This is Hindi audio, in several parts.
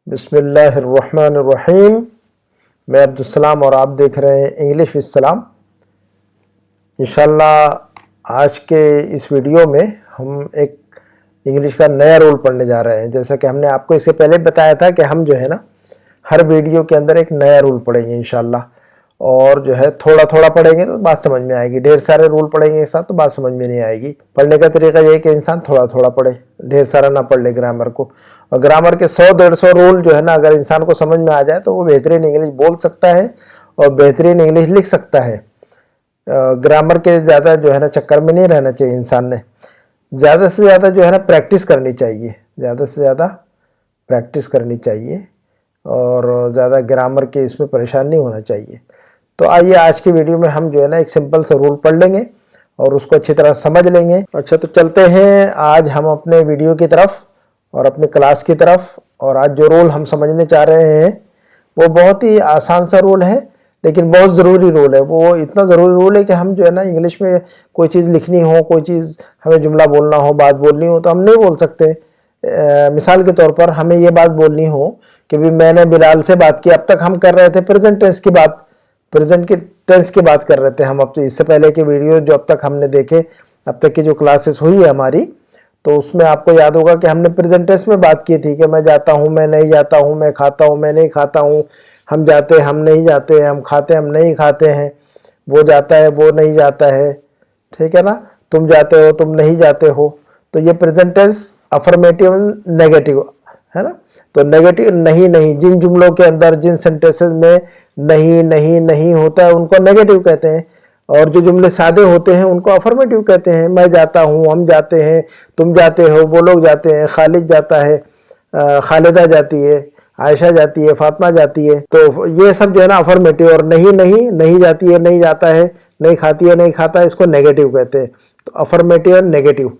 बिस्मिल्लाहिर्रहमानिर्रहीम। मैं अब्दुलसलाम और आप देख रहे हैं इंग्लिश विद सलाम। इंशाल्लाह आज के इस वीडियो में हम एक इंग्लिश का नया रूल पढ़ने जा रहे हैं। जैसा कि हमने आपको इससे पहले बताया था कि हम जो है ना हर वीडियो के अंदर एक नया रूल पढ़ेंगे इंशाल्लाह, और जो है थोड़ा थोड़ा पढ़ेंगे तो बात समझ में आएगी। ढेर सारे रूल पढ़ेंगे एक साथ तो बात समझ में नहीं आएगी। पढ़ने का तरीका ये है कि इंसान थोड़ा थोड़ा पढ़े, ढेर सारा ना पढ़ ले ग्रामर को। और ग्रामर के 100-150 रूल जो है ना अगर इंसान को समझ में आ जाए तो वो बेहतरीन इंग्लिश बोल सकता है और बेहतरीन इंग्लिश लिख सकता है। ग्रामर के ज़्यादा जो है ना चक्कर में नहीं रहना चाहिए। इंसान ने ज़्यादा से ज़्यादा जो है ना प्रैक्टिस करनी चाहिए, ज़्यादा से ज़्यादा प्रैक्टिस करनी चाहिए और ज़्यादा ग्रामर के इसमें परेशान नहीं होना चाहिए। तो आइए आज की वीडियो में हम जो है ना एक सिंपल सा रूल पढ़ लेंगे और उसको अच्छी तरह समझ लेंगे। अच्छा, तो चलते हैं आज हम अपने वीडियो की तरफ और अपने क्लास की तरफ। और आज जो रूल हम समझने चाह रहे हैं वो बहुत ही आसान सा रूल है, लेकिन बहुत ज़रूरी रूल है। वो इतना ज़रूरी रूल है कि हम जो है ना इंग्लिश में कोई चीज़ लिखनी हो, कोई चीज़ हमें जुमला बोलना हो, बात बोलनी हो तो हम नहीं बोल सकते। मिसाल के तौर पर हमें ये बात बोलनी हो कि भी मैंने बिलाल से बात की। अब तक हम कर रहे थे प्रेजेंट टेंस की बात, प्रेजेंट के टेंस की बात कर रहे थे हम। अब इससे पहले के वीडियो जो अब तक हमने देखे, अब तक की जो क्लासेस हुई है हमारी, तो उसमें आपको याद होगा कि हमने प्रेजेंट टेंस में बात की थी कि मैं जाता हूँ, मैं नहीं जाता हूँ, मैं खाता हूँ, मैं नहीं खाता हूँ, हम जाते हम नहीं जाते हैं, हम खाते हम नहीं खाते हैं, वो जाता है वो नहीं जाता है, ठीक है ना, तुम जाते हो तुम नहीं जाते हो। तो ये प्रेजेंट टेंस अफर्मेटिव नेगेटिव है ना। तो नेगेटिव नहीं नहीं, जिन जुमलों के अंदर जिन सेंटेंसेस में नहीं नहीं नहीं होता है उनको नेगेटिव कहते हैं, और जो जुमले सादे होते हैं उनको अफर्मेटिव कहते हैं। मैं जाता हूँ, हम जाते हैं, तुम जाते हो, वो लोग जाते हैं, खालिद जाता है, खालिदा जाती है, आयशा जाती है, फातिमा जाती है। तो ये सब जो है ना अफर्मेटिव। और नहीं नहीं नहीं जाती है, नहीं जाता है, नहीं खाती है, नहीं खाता है, इसको नेगेटिव कहते हैं। तो अफर्मेटिव और नेगेटिव।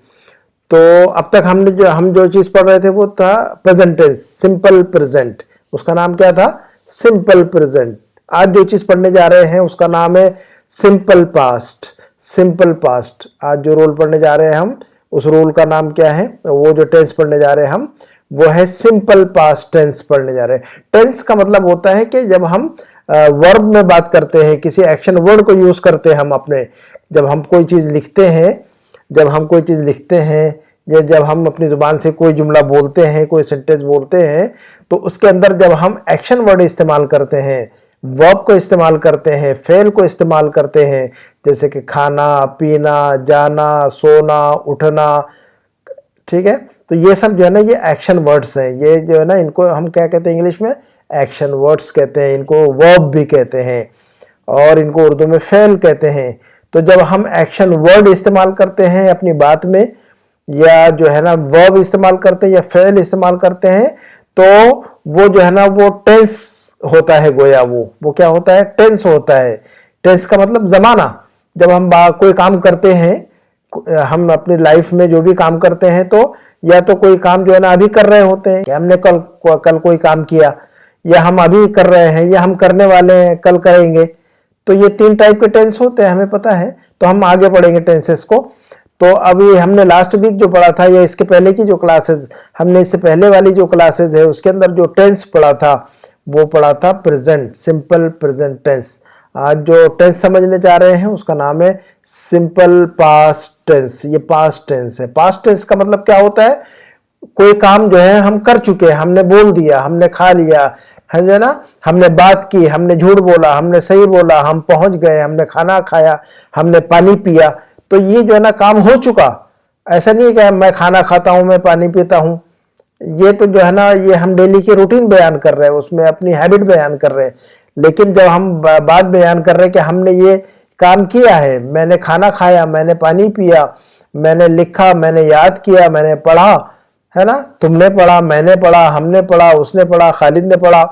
तो अब तक हम जो चीज़ पढ़ रहे थे वो था प्रेजेंट टेंस, सिंपल प्रेजेंट। उसका नाम क्या था? Simple present. आज जो चीज़ पढ़ने जा रहे हैं उसका नाम है सिंपल पास्ट। सिंपल पास्ट आज जो रूल पढ़ने जा रहे हैं हम, उस रूल का नाम क्या है? वो जो टेंस पढ़ने जा रहे हैं हम वो है सिंपल पास्ट टेंस पढ़ने जा रहे हैं। टेंस का मतलब होता है कि जब हम वर्ब में बात करते हैं, किसी एक्शन वर्ड को यूज करते हैं हम अपने, जब हम कोई चीज़ लिखते हैं, जब हम कोई चीज़ लिखते हैं या जब हम अपनी ज़ुबान से कोई जुमला बोलते हैं, कोई सेंटेंस बोलते हैं, तो उसके अंदर जब हम एक्शन वर्ड इस्तेमाल करते हैं, वर्ब को इस्तेमाल करते हैं, फेल को इस्तेमाल करते हैं, जैसे कि खाना, पीना, जाना, सोना, उठना, ठीक है। तो ये सब जो है ना ये एक्शन वर्ड्स हैं। ये जो है ना इनको हम क्या कहते हैं इंग्लिश में? एक्शन वर्ड्स कहते हैं। इनको वर्ब भी कहते हैं और इनको उर्दू में फेल कहते हैं। तो जब हम एक्शन वर्ड इस्तेमाल करते हैं अपनी बात में, या जो है ना वर्ब इस्तेमाल करते हैं या फेल इस्तेमाल करते हैं, तो वो जो है ना वो टेंस होता है। गोया वो क्या होता है? टेंस होता है। टेंस का मतलब जमाना। जब हम कोई काम करते हैं, हम अपनी लाइफ में जो भी काम करते हैं, तो या तो कोई काम जो है ना अभी कर रहे होते हैं कि हमने कल कोई काम किया, या हम अभी कर रहे हैं, या हम करने वाले हैं, कल करेंगे। तो ये 3 टाइप के टेंस होते हैं, हमें पता है। तो हम आगे पढ़ेंगे टेंसेस को। तो अभी हमने लास्ट वीक जो पढ़ा था या इसके पहले की जो क्लासेस, हमने इससे पहले वाली जो क्लासेस है उसके अंदर जो टेंस पढ़ा था वो पढ़ा था प्रेजेंट, सिंपल प्रेजेंट टेंस। आज जो टेंस समझने जा रहे हैं उसका नाम है सिंपल पास्ट टेंस। ये पास्ट टेंस है। पास्ट टेंस का मतलब क्या होता है? कोई काम जो है हम कर चुके हैं, हमने बोल दिया, हमने खा लिया, है ना, हमने बात की, हमने झूठ बोला, हमने सही बोला, हम पहुंच गए, हमने खाना खाया, हमने पानी पिया। तो ये जो है ना काम हो चुका। ऐसा नहीं है कि मैं खाना खाता हूं, मैं पानी पीता हूं। ये तो जो है ना ये हम डेली की रूटीन बयान कर रहे हैं, उसमें अपनी हैबिट बयान कर रहे हैं। लेकिन जब हम बात बयान कर रहे हैं कि हमने ये काम किया है, मैंने खाना खाया, मैंने पानी पिया, मैंने लिखा, मैंने याद किया, मैंने पढ़ा, है ना, तुमने पढ़ा, मैंने पढ़ा, हमने पढ़ा, उसने पढ़ा, खालिद ने पढ़ा।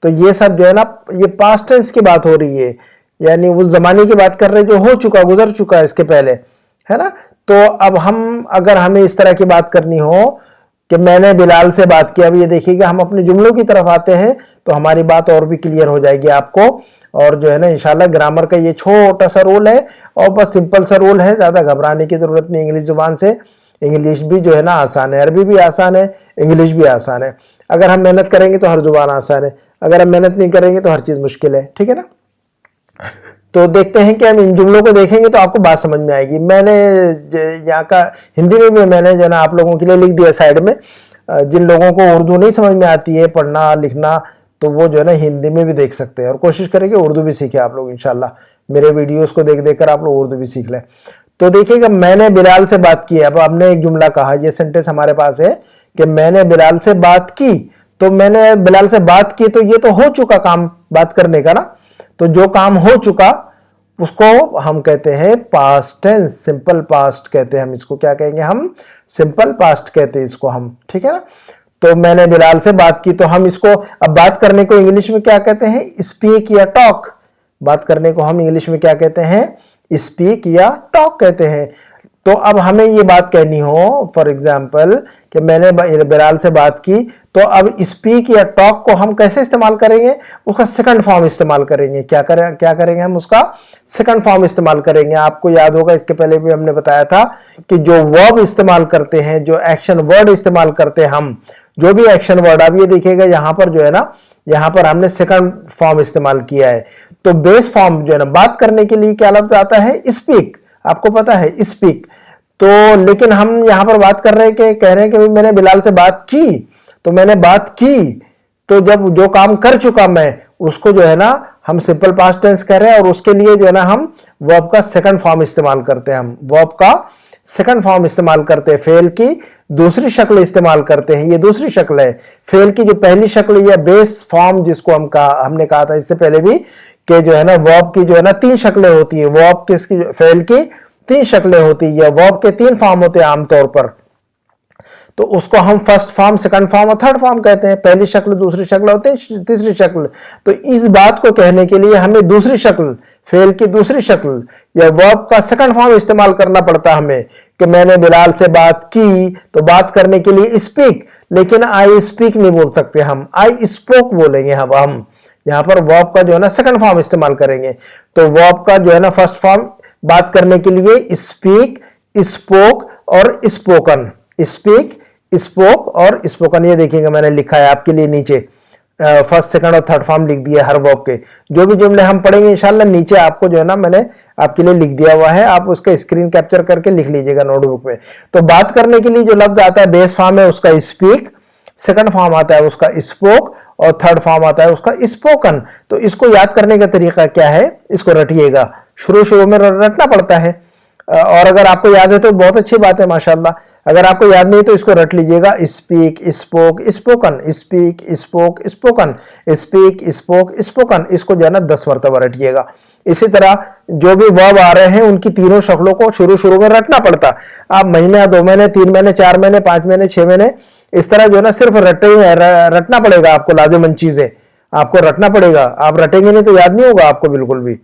तो ये सब जो है ना ये पास्ट टेंस की बात हो रही है, यानी उस जमाने की बात कर रहे हैं जो हो चुका, गुजर चुका है इसके पहले, है ना। तो अब अगर हमें इस तरह की बात करनी हो कि मैंने बिलाल से बात की, अब ये देखिएगा हम अपने जुमलों की तरफ आते हैं तो हमारी बात और भी क्लियर हो जाएगी आपको। और जो है ना इंशाल्लाह ग्रामर का ये छोटा सा रूल है और बस सिंपल सा रूल है, ज़्यादा घबराने की ज़रूरत नहीं। इंग्लिश जुबान से इंग्लिश भी जो है ना आसान है, अरबी भी आसान है, इंग्लिश भी आसान है। अगर हम मेहनत करेंगे तो हर जुबान आसान है, अगर हम मेहनत नहीं करेंगे तो हर चीज मुश्किल है, ठीक है ना। तो देखते हैं कि हम इन जुमलों को देखेंगे तो आपको बात समझ में आएगी। मैंने यहाँ का हिंदी में भी मैंने जो ना आप लोगों के लिए लिख दिया साइड में। जिन लोगों को उर्दू नहीं समझ में आती है पढ़ना लिखना, तो वो जो है ना हिंदी में भी देख सकते हैं, और कोशिश करें कि उर्दू भी सीखे आप लोग इंशाल्लाह। मेरे वीडियोस को देख देख कर आप लोग उर्दू भी सीख लें। तो देखिएगा, मैंने बिलाल से बात की। अब हमने एक जुमला कहा, ये सेंटेंस हमारे पास है कि मैंने बिलाल से बात की। तो मैंने बिलाल से बात की, तो ये तो हो चुका काम बात करने का ना। तो जो काम हो चुका उसको हम कहते हैं पास्ट टेंस, सिंपल पास्ट कहते हैं हम इसको। क्या कहेंगे हम? सिंपल पास्ट कहते हैं इसको हम, ठीक है ना। तो मैंने बिलाल से बात की, तो हम इसको अब बात करने को इंग्लिश में क्या कहते हैं? स्पीक या टॉक। बात करने को हम इंग्लिश में क्या कहते हैं? स्पीक या टॉक कहते हैं। तो अब हमें ये बात कहनी हो, फॉर एग्जाम्पल कि मैंने बिलाल से बात की, तो अब स्पीक या टॉक को हम कैसे इस्तेमाल करेंगे? उसका सेकंड फॉर्म इस्तेमाल करेंगे। क्या करेंगे हम? उसका सेकंड फॉर्म इस्तेमाल करेंगे। आपको याद होगा, इसके पहले भी हमने बताया था कि जो वर्ब इस्तेमाल करते हैं, जो एक्शन वर्ड इस्तेमाल करते हैं हम, जो भी एक्शन वर्ड, आप ये देखिएगा यहाँ पर जो है ना, यहाँ पर हमने सेकंड फॉर्म इस्तेमाल किया है। तो बेस फॉर्म जो है ना, बात करने के लिए क्या लफ्ज आता है? स्पीक। आपको पता है स्पीक। तो लेकिन हम यहां पर बात कर रहे हैं कि कह रहे हैं कि मैंने बिलाल से बात की, तो मैंने बात की, तो जब जो काम कर चुका मैं, उसको जो है ना हम सिंपल पास्ट टेंस कह रहे हैं, और उसके लिए जो है ना हम वर्ब का सेकंड फॉर्म इस्तेमाल करते हैं। हम वर्ब का सेकंड फॉर्म इस्तेमाल करते हैं, फेल की दूसरी शक्ल इस्तेमाल करते हैं। ये दूसरी शक्ल है। फेल की जो पहली शक्ल या बेस फॉर्म जिसको हमने कहा था इससे पहले भी कि जो है ना वर्ब की जो है ना 3 शक्लें होती है। वर्ब किसकी? फेल की 3 शक्लें होती है, वर्ब के 3 फॉर्म होते हैं आमतौर पर। तो उसको हम फर्स्ट फॉर्म, सेकंड फॉर्म और थर्ड फॉर्म कहते हैं। पहली शक्ल, दूसरी शक्ल और तीसरी शक्ल। तो इस बात को कहने के लिए हमें दूसरी शक्ल, फेल की दूसरी शक्ल या वर्ब का सेकंड फॉर्म इस्तेमाल करना पड़ता है हमें कि मैंने बिलाल से बात की। तो बात करने के लिए स्पीक, लेकिन आई स्पीक नहीं बोल सकते हम, आई स्पोक बोलेंगे हम यहां पर वर्ब का जो है ना सेकंड फॉर्म इस्तेमाल करेंगे। तो वर्ब का जो है ना फर्स्ट फॉर्म बात करने के लिए स्पीक, स्पोक और स्पोकन। स्पीक, स्पोक और स्पोकन। ये देखिएगा मैंने लिखा है आपके लिए नीचे, फर्स्ट सेकंड और थर्ड फॉर्म लिख दिया हर वर्ब के। जो भी जुमले हम पढ़ेंगे इंशाल्लाह नीचे आपको जो है ना मैंने आपके लिए लिख दिया हुआ है, आप उसका स्क्रीन कैप्चर करके लिख लीजिएगा नोटबुक में। तो बात करने के लिए जो लफ्ज आता है बेस फॉर्म है उसका स्पीक, सेकंड फॉर्म आता है उसका स्पोक और थर्ड फॉर्म आता है उसका स्पोकन। तो इसको याद करने का तरीका क्या है? इसको रटिएगा। शुरू में रटना पड़ता है, और अगर आपको याद है तो बहुत अच्छी बात है माशाल्लाह। अगर आपको याद नहीं तो इसको रट लीजिएगा, speak, spoke, spoken, speak, spoke, spoken, speak, spoke, spoken. इसको जो है ना 10 मरतबा रटिएगा। इसी तरह जो भी वर्ब आ रहे हैं उनकी तीनों शक्लों को शुरू में रटना पड़ता। आप महीना, 2 महीने, 3 महीने, 4 महीने, 5 महीने, 6 महीने, इस तरह जो है ना सिर्फ रटना पड़ेगा आपको। लाजिमन चीजें आपको रटना पड़ेगा। आप रटेंगे नहीं तो याद नहीं होगा आपको बिल्कुल भी।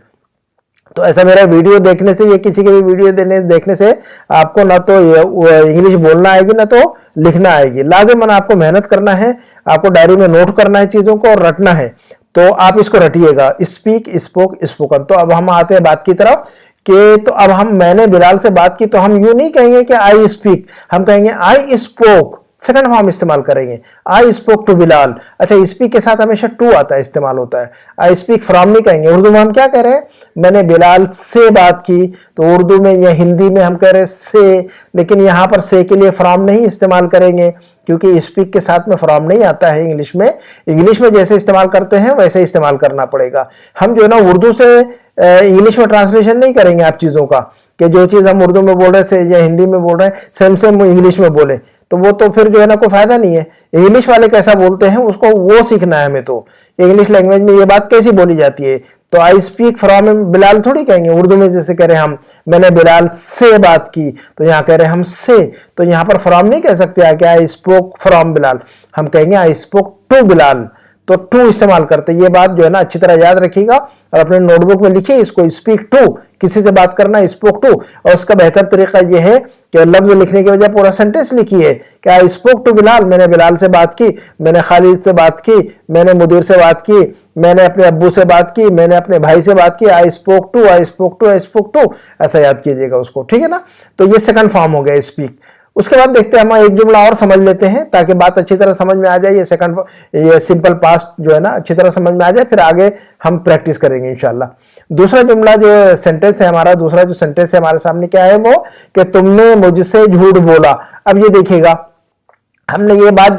तो ऐसा मेरा वीडियो देखने से या किसी के भी वीडियो देखने से आपको ना तो इंग्लिश बोलना आएगी ना तो लिखना आएगी। लाजिमन आपको मेहनत करना है, आपको डायरी में नोट करना है चीजों को और रटना है। तो आप इसको रटिएगा, स्पीक, स्पोक, स्पोकन। तो अब हम आते हैं बात की तरफ कि तो अब मैंने बिलाल से बात की, तो हम यूं नहीं कहेंगे कि आई स्पीक, हम कहेंगे आई स्पोक। सेकंड फॉर्म इस्तेमाल करेंगे, आई स्पोक टू बिलाल। अच्छा, स्पीक के साथ हमेशा टू आता है, इस्तेमाल होता है। आई स्पीक फ्रॉम नहीं कहेंगे। उर्दू में हम क्या कह रहे हैं? मैंने बिलाल से बात की। तो उर्दू में या हिंदी में हम कह रहे हैं से, लेकिन यहां पर से के लिए फ्रॉम नहीं इस्तेमाल करेंगे, क्योंकि स्पीक के साथ में फ्रॉम नहीं आता है इंग्लिश में। इंग्लिश में जैसे इस्तेमाल करते हैं वैसे इस्तेमाल करना पड़ेगा। हम जो है ना उर्दू से इंग्लिश में ट्रांसलेशन नहीं करेंगे आप चीजों का, कि जो चीज हम उर्दू में बोल रहे हैं या हिंदी में बोल रहे हैं सेम इंग्लिश में बोले, तो वो तो फिर जो है ना कोई फायदा नहीं है। इंग्लिश वाले कैसा बोलते हैं उसको वो सीखना है हमें। तो इंग्लिश लैंग्वेज में ये बात कैसी बोली जाती है? तो आई स्पीक फ्रॉम बिलाल थोड़ी कहेंगे। उर्दू में जैसे कह रहे हैं हम, मैंने बिलाल से बात की, तो यहाँ कह रहे हैं हम से, तो यहाँ पर फ्रॉम नहीं कह सकते कि आई स्पोक फ्रॉम बिलाल, हम कहेंगे आई स्पोक टू बिलाल। तो टू इस्तेमाल करते। ये बात जो है ना अच्छी तरह याद रखिएगा और अपने नोटबुक में लिखिए इसको, स्पीक टू, किसी से बात करना स्पोक टू। और उसका बेहतर तरीका यह है कि लफ्ज लिखने के बजाय पूरा सेंटेंस लिखिए कि आई स्पोक टू बिलाल, मैंने बिलाल से बात की, मैंने खालिद से बात की, मैंने मुदीर से बात की, मैंने अपने अब्बू से बात की, मैंने अपने भाई से बात की। I spoke to, I spoke to, I spoke to, ऐसा याद कीजिएगा उसको, ठीक है ना। तो ये सेकंड फॉर्म हो गया स्पीक। उसके बाद देखते हैं, हम एक जुमला और समझ लेते हैं ताकि बात अच्छी तरह समझ में आ जाए। ये सिंपल पास्ट जो है ना अच्छी तरह समझ में आ जाए, फिर आगे हम प्रैक्टिस करेंगे इंशाल्लाह। दूसरा जुमला जो सेंटेंस है हमारा, दूसरा जो सेंटेंस है हमारे सामने क्या है वो, कि तुमने मुझसे झूठ बोला। अब ये देखिएगा, हमने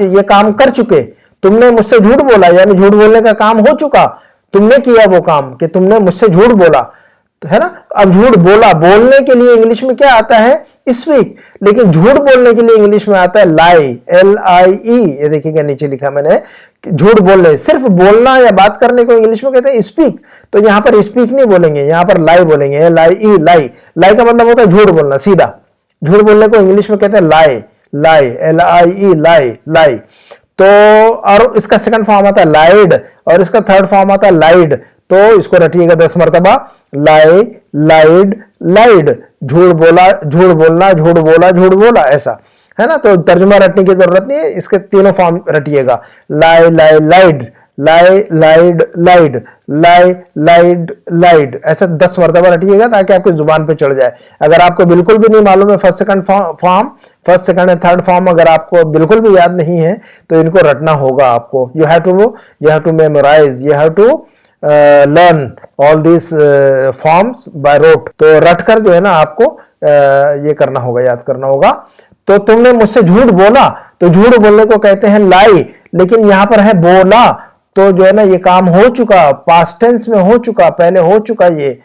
ये काम कर चुके, तुमने मुझसे झूठ बोला यानी झूठ बोलने का काम हो चुका, तुमने किया वो काम कि तुमने मुझसे झूठ बोला, है ना। अब झूठ बोला, बोलने के लिए इंग्लिश में क्या आता है, स्पीक, लेकिन झूठ बोलने के लिए इंग्लिश में आता है लाई, LIE। ये देखिएगा नीचे लिखा मैंने, झूठ बोलने, सिर्फ बोलना या बात करने को इंग्लिश में कहते हैं स्पीक। तो यहां पर स्पीक नहीं बोलेंगे, यहां पर लाई बोलेंगे, LIE, लाई। लाई का मतलब होता है झूठ बोलना, सीधा। झूठ बोलने को इंग्लिश में कहते हैं लाई, लाई, LIE, लाई, लाई। तो और इसका सेकंड फॉर्म आता है लाइड, और इसका थर्ड फॉर्म आता है लाइड। तो इसको रटिएगा 10 मरतबा, लाई, लाइड, लाइड। झूठ बोला, झूठ बोलना, झूठ बोला, झूठ बोला, ऐसा है ना। तो तर्जुमा रटने की जरूरत नहीं है, इसके तीनों फॉर्म रटिएगा, लाई, लाई, लाइड, लाई, लाइड, लाइड, लाई, लाइड, लाइड, ऐसा 10 मरतबा रटिएगा ताकि आपकी जुबान पे चढ़ जाए। अगर आपको बिल्कुल भी नहीं मालूम है first second form, first second and third form अगर आपको बिल्कुल भी याद नहीं है तो इनको रटना होगा आपको। You have to memorise, you have to learn all this forms by rote. तो रटकर जो है ना आपको ये करना होगा, याद करना होगा। तो तुमने मुझसे झूठ बोला, तो झूठ बोलने को कहते हैं लाई, लेकिन यहां पर है बोला, तो जो है ना ये काम हो चुका, पास्ट टेंस में हो चुका, पहले हो चुका ये,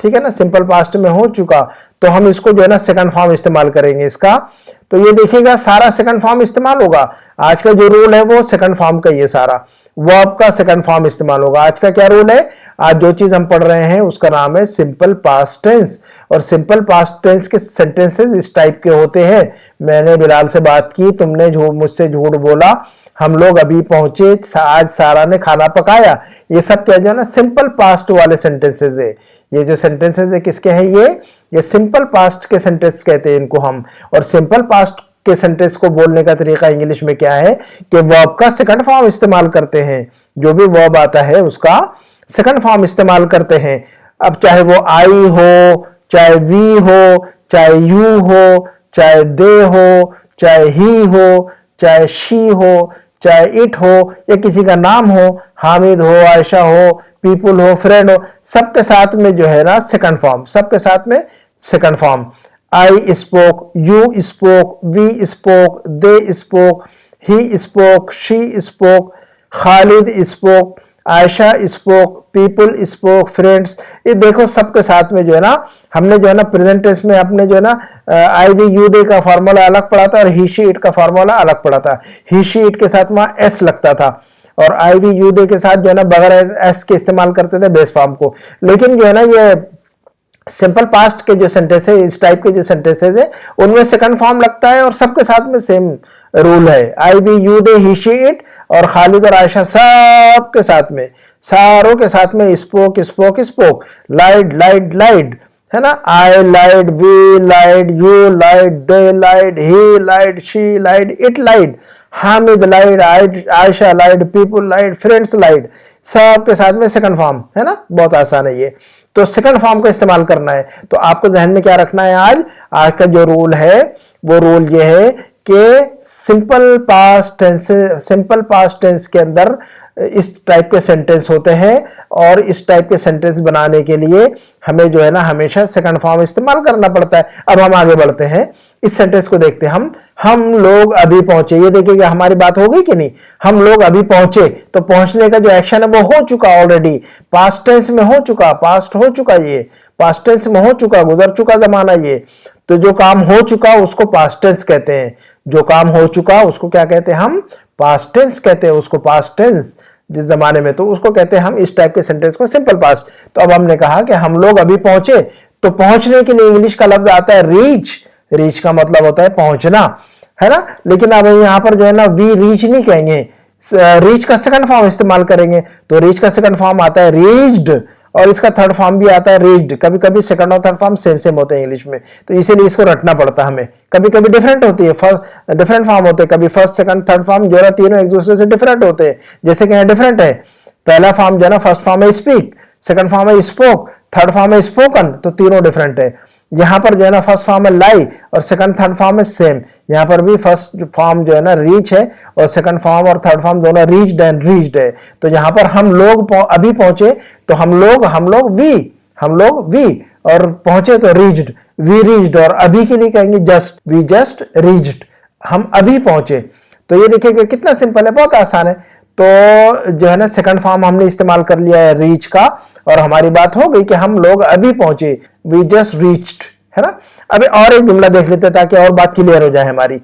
ठीक है ना, सिंपल पास्ट में हो चुका। तो हम इसको जो है ना सेकंड फॉर्म इस्तेमाल करेंगे इसका। तो ये देखिएगा सारा सेकंड फॉर्म इस्तेमाल होगा। आज का जो रूल है वो सेकंड फॉर्म का, ये सारा वर्ब का सेकंड फॉर्म इस्तेमाल होगा। आज का क्या रूल है, आज जो चीज हम पढ़ रहे हैं उसका नाम है सिंपल पास्ट टेंस। और सिंपल पास्ट टेंस के सेंटेंसेस इस टाइप के होते हैं, मैंने बिलाल से बात की, तुमने मुझसे झूठ बोला, हम लोग अभी पहुंचे, आज सारा ने खाना पकाया। ये सब क्या जो है ना सिंपल पास्ट वाले सेंटेंसेस है। ये जो सेंटेंसेस है किसके हैं, ये सिंपल पास्ट के सेंटेंस कहते हैं इनको हम। और सिंपल पास्ट के सेंटेंस को बोलने का तरीका इंग्लिश में क्या है कि वर्ब का सेकंड फॉर्म इस्तेमाल करते हैं। जो भी वर्ब आता है उसका सेकंड फॉर्म इस्तेमाल करते हैं। अब चाहे वो आई हो, चाहे वी हो, चाहे यू हो, चाहे दे हो, चाहे ही हो, चाहे शी हो, चाहे इट हो, या किसी का नाम हो, हामिद हो, आयशा हो, पीपल हो, फ्रेंड हो, सबके साथ में जो है ना सेकंड फॉर्म, सबके साथ में second form. I spoke, you spoke, we spoke, they spoke, he spoke, she spoke, Khalid spoke, Ayesha spoke, people spoke, friends. ये देखो सबके साथ में जो है ना हमने जो है ना प्रेजेंट टेंस में अपने जो है ना आई वी यू दे का फॉर्मूला अलग पढ़ा था और ही शी इट का फॉर्मूला अलग पढ़ा था। ही शी इट के साथ वहां एस लगता था और आई वी यू दे के साथ जो है ना बगैर एस के इस्तेमाल करते थे बेस फॉर्म को। लेकिन जो है ना ये सिंपल पास्ट के जो सेंटेंस है, इस टाइप के जो सेंटेंसेस है, उनमें सेकंड फॉर्म लगता है और सबके साथ में सेम रूल है। I we you they he she it और खालिद और आयशा सब के साथ में, सारों के साथ में spoke spoke spoke, lied lied lied, है ना। I lied, we lied, you lied, they lied, he lied, she lied, it lied, Hamid lied, Ayesha lied, people lied, friends lied, सब के साथ में सेकंड फॉर्म, है ना। बहुत आसान है ये। तो सेकंड फॉर्म का इस्तेमाल करना है। तो आपको ध्यान में क्या रखना है, आज का जो रूल है वो रूल ये है कि सिंपल पास्ट टेंस के अंदर इस टाइप के सेंटेंस होते हैं और इस टाइप के सेंटेंस बनाने के लिए हमें जो है ना हमेशा सेकंड फॉर्म इस्तेमाल करना पड़ता है। अब हम आगे बढ़ते हैं, इस सेंटेंस को देखते हैं। हम लोग अभी पहुंचे, ये देखिएगा हमारी बात हो गई कि नहीं। हम लोग अभी पहुंचे, तो पहुंचने का जो एक्शन है वो हो चुका ऑलरेडी, पास्ट टेंस में हो चुका, पास्ट हो चुका, ये पास्ट टेंस में हो चुका, गुजर चुका जमाना ये। तो जो काम हो चुका उसको पास्ट टेंस कहते हैं। जो काम हो चुका उसको क्या कहते हैं, हम पास्ट टेंस कहते हैं उसको, पास्ट टेंस जिस जमाने में, तो उसको कहते हैं हम इस टाइप के सेंटेंस को सिंपल पास्ट। तो अब हमने कहा कि हम लोग अभी पहुंचे, तो पहुंचने के लिए इंग्लिश का लफ्ज आता है रीच। रीच का मतलब होता है पहुंचना, है ना। लेकिन अब यहां पर जो है ना वी रीच नहीं कहेंगे, रीच का सेकंड फॉर्म इस्तेमाल करेंगे। तो रीच का सेकंड फॉर्म आता है रीच्ड और इसका थर्ड फॉर्म भी आता है रीच्ड। कभी कभी सेकंड और थर्ड फॉर्म सेम होते हैं इंग्लिश में, तो इसीलिए इसको रटना पड़ता है हमें। कभी कभी डिफरेंट होती है, फर्स्ट डिफरेंट फॉर्म होते हैं, कभी फर्स्ट सेकंड थर्ड फॉर्म जो है तीनों एक दूसरे से डिफरेंट होते हैं। जैसे कि यहाँ डिफरेंट है, पहला फॉर्म जो है ना फर्स्ट फॉर्म है स्पीक, सेकंड फॉर्म है स्पोक, थर्ड फॉर्म है स्पोकन, तो तीनों डिफरेंट है। यहाँ पर जो है ना फर्स्ट फॉर्म है लाई और सेकंड थर्ड फॉर्म है सेम। यहाँ पर भी फर्स्ट फॉर्म जो है ना रीच है और सेकंड फॉर्म और थर्ड फॉर्म दोनों रीच्ड एंड रीच्ड है। तो यहाँ पर हम लोग अभी पहुंचे तो हम लोग वी और पहुंचे तो रीच्ड, वी रीच्ड। और अभी के लिए कहेंगे जस्ट, वी जस्ट रीच्ड, हम अभी पहुंचे। तो ये देखिएगा कितना सिंपल है, बहुत आसान है। तो जो है ना सेकंड फॉर्म हमने इस्तेमाल कर लिया है रीच का और हमारी बात हो गई कि हम लोग अभी पहुंचे, वी जस्ट रीच्ड, है ना। अभी और एक जुमला देख लेते ताकि और बात क्लियर हो जाए हमारी।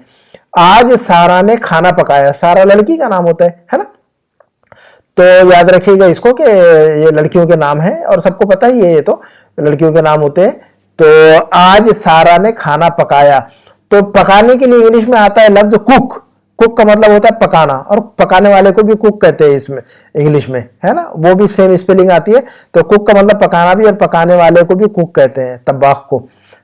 आज सारा ने खाना पकाया। सारा लड़की का नाम होता है ना। तो याद रखिएगा इसको कि ये लड़कियों के नाम है और सबको पता ही है ये तो लड़कियों के नाम होते हैं। तो आज सारा ने खाना पकाया। तो पकाने के लिए इंग्लिश में आता है लफ्ज कुक। कुक का मतलब होता है पकाना और पकाने वाले को भी कुक कहते हैं इसमें इंग्लिश में, है ना। वो भी सेम स्पेलिंग आती है। तो कुक का मतलब पकाना भी और पकाने वाले को भी कुक कहते हैं, तब्बाख को।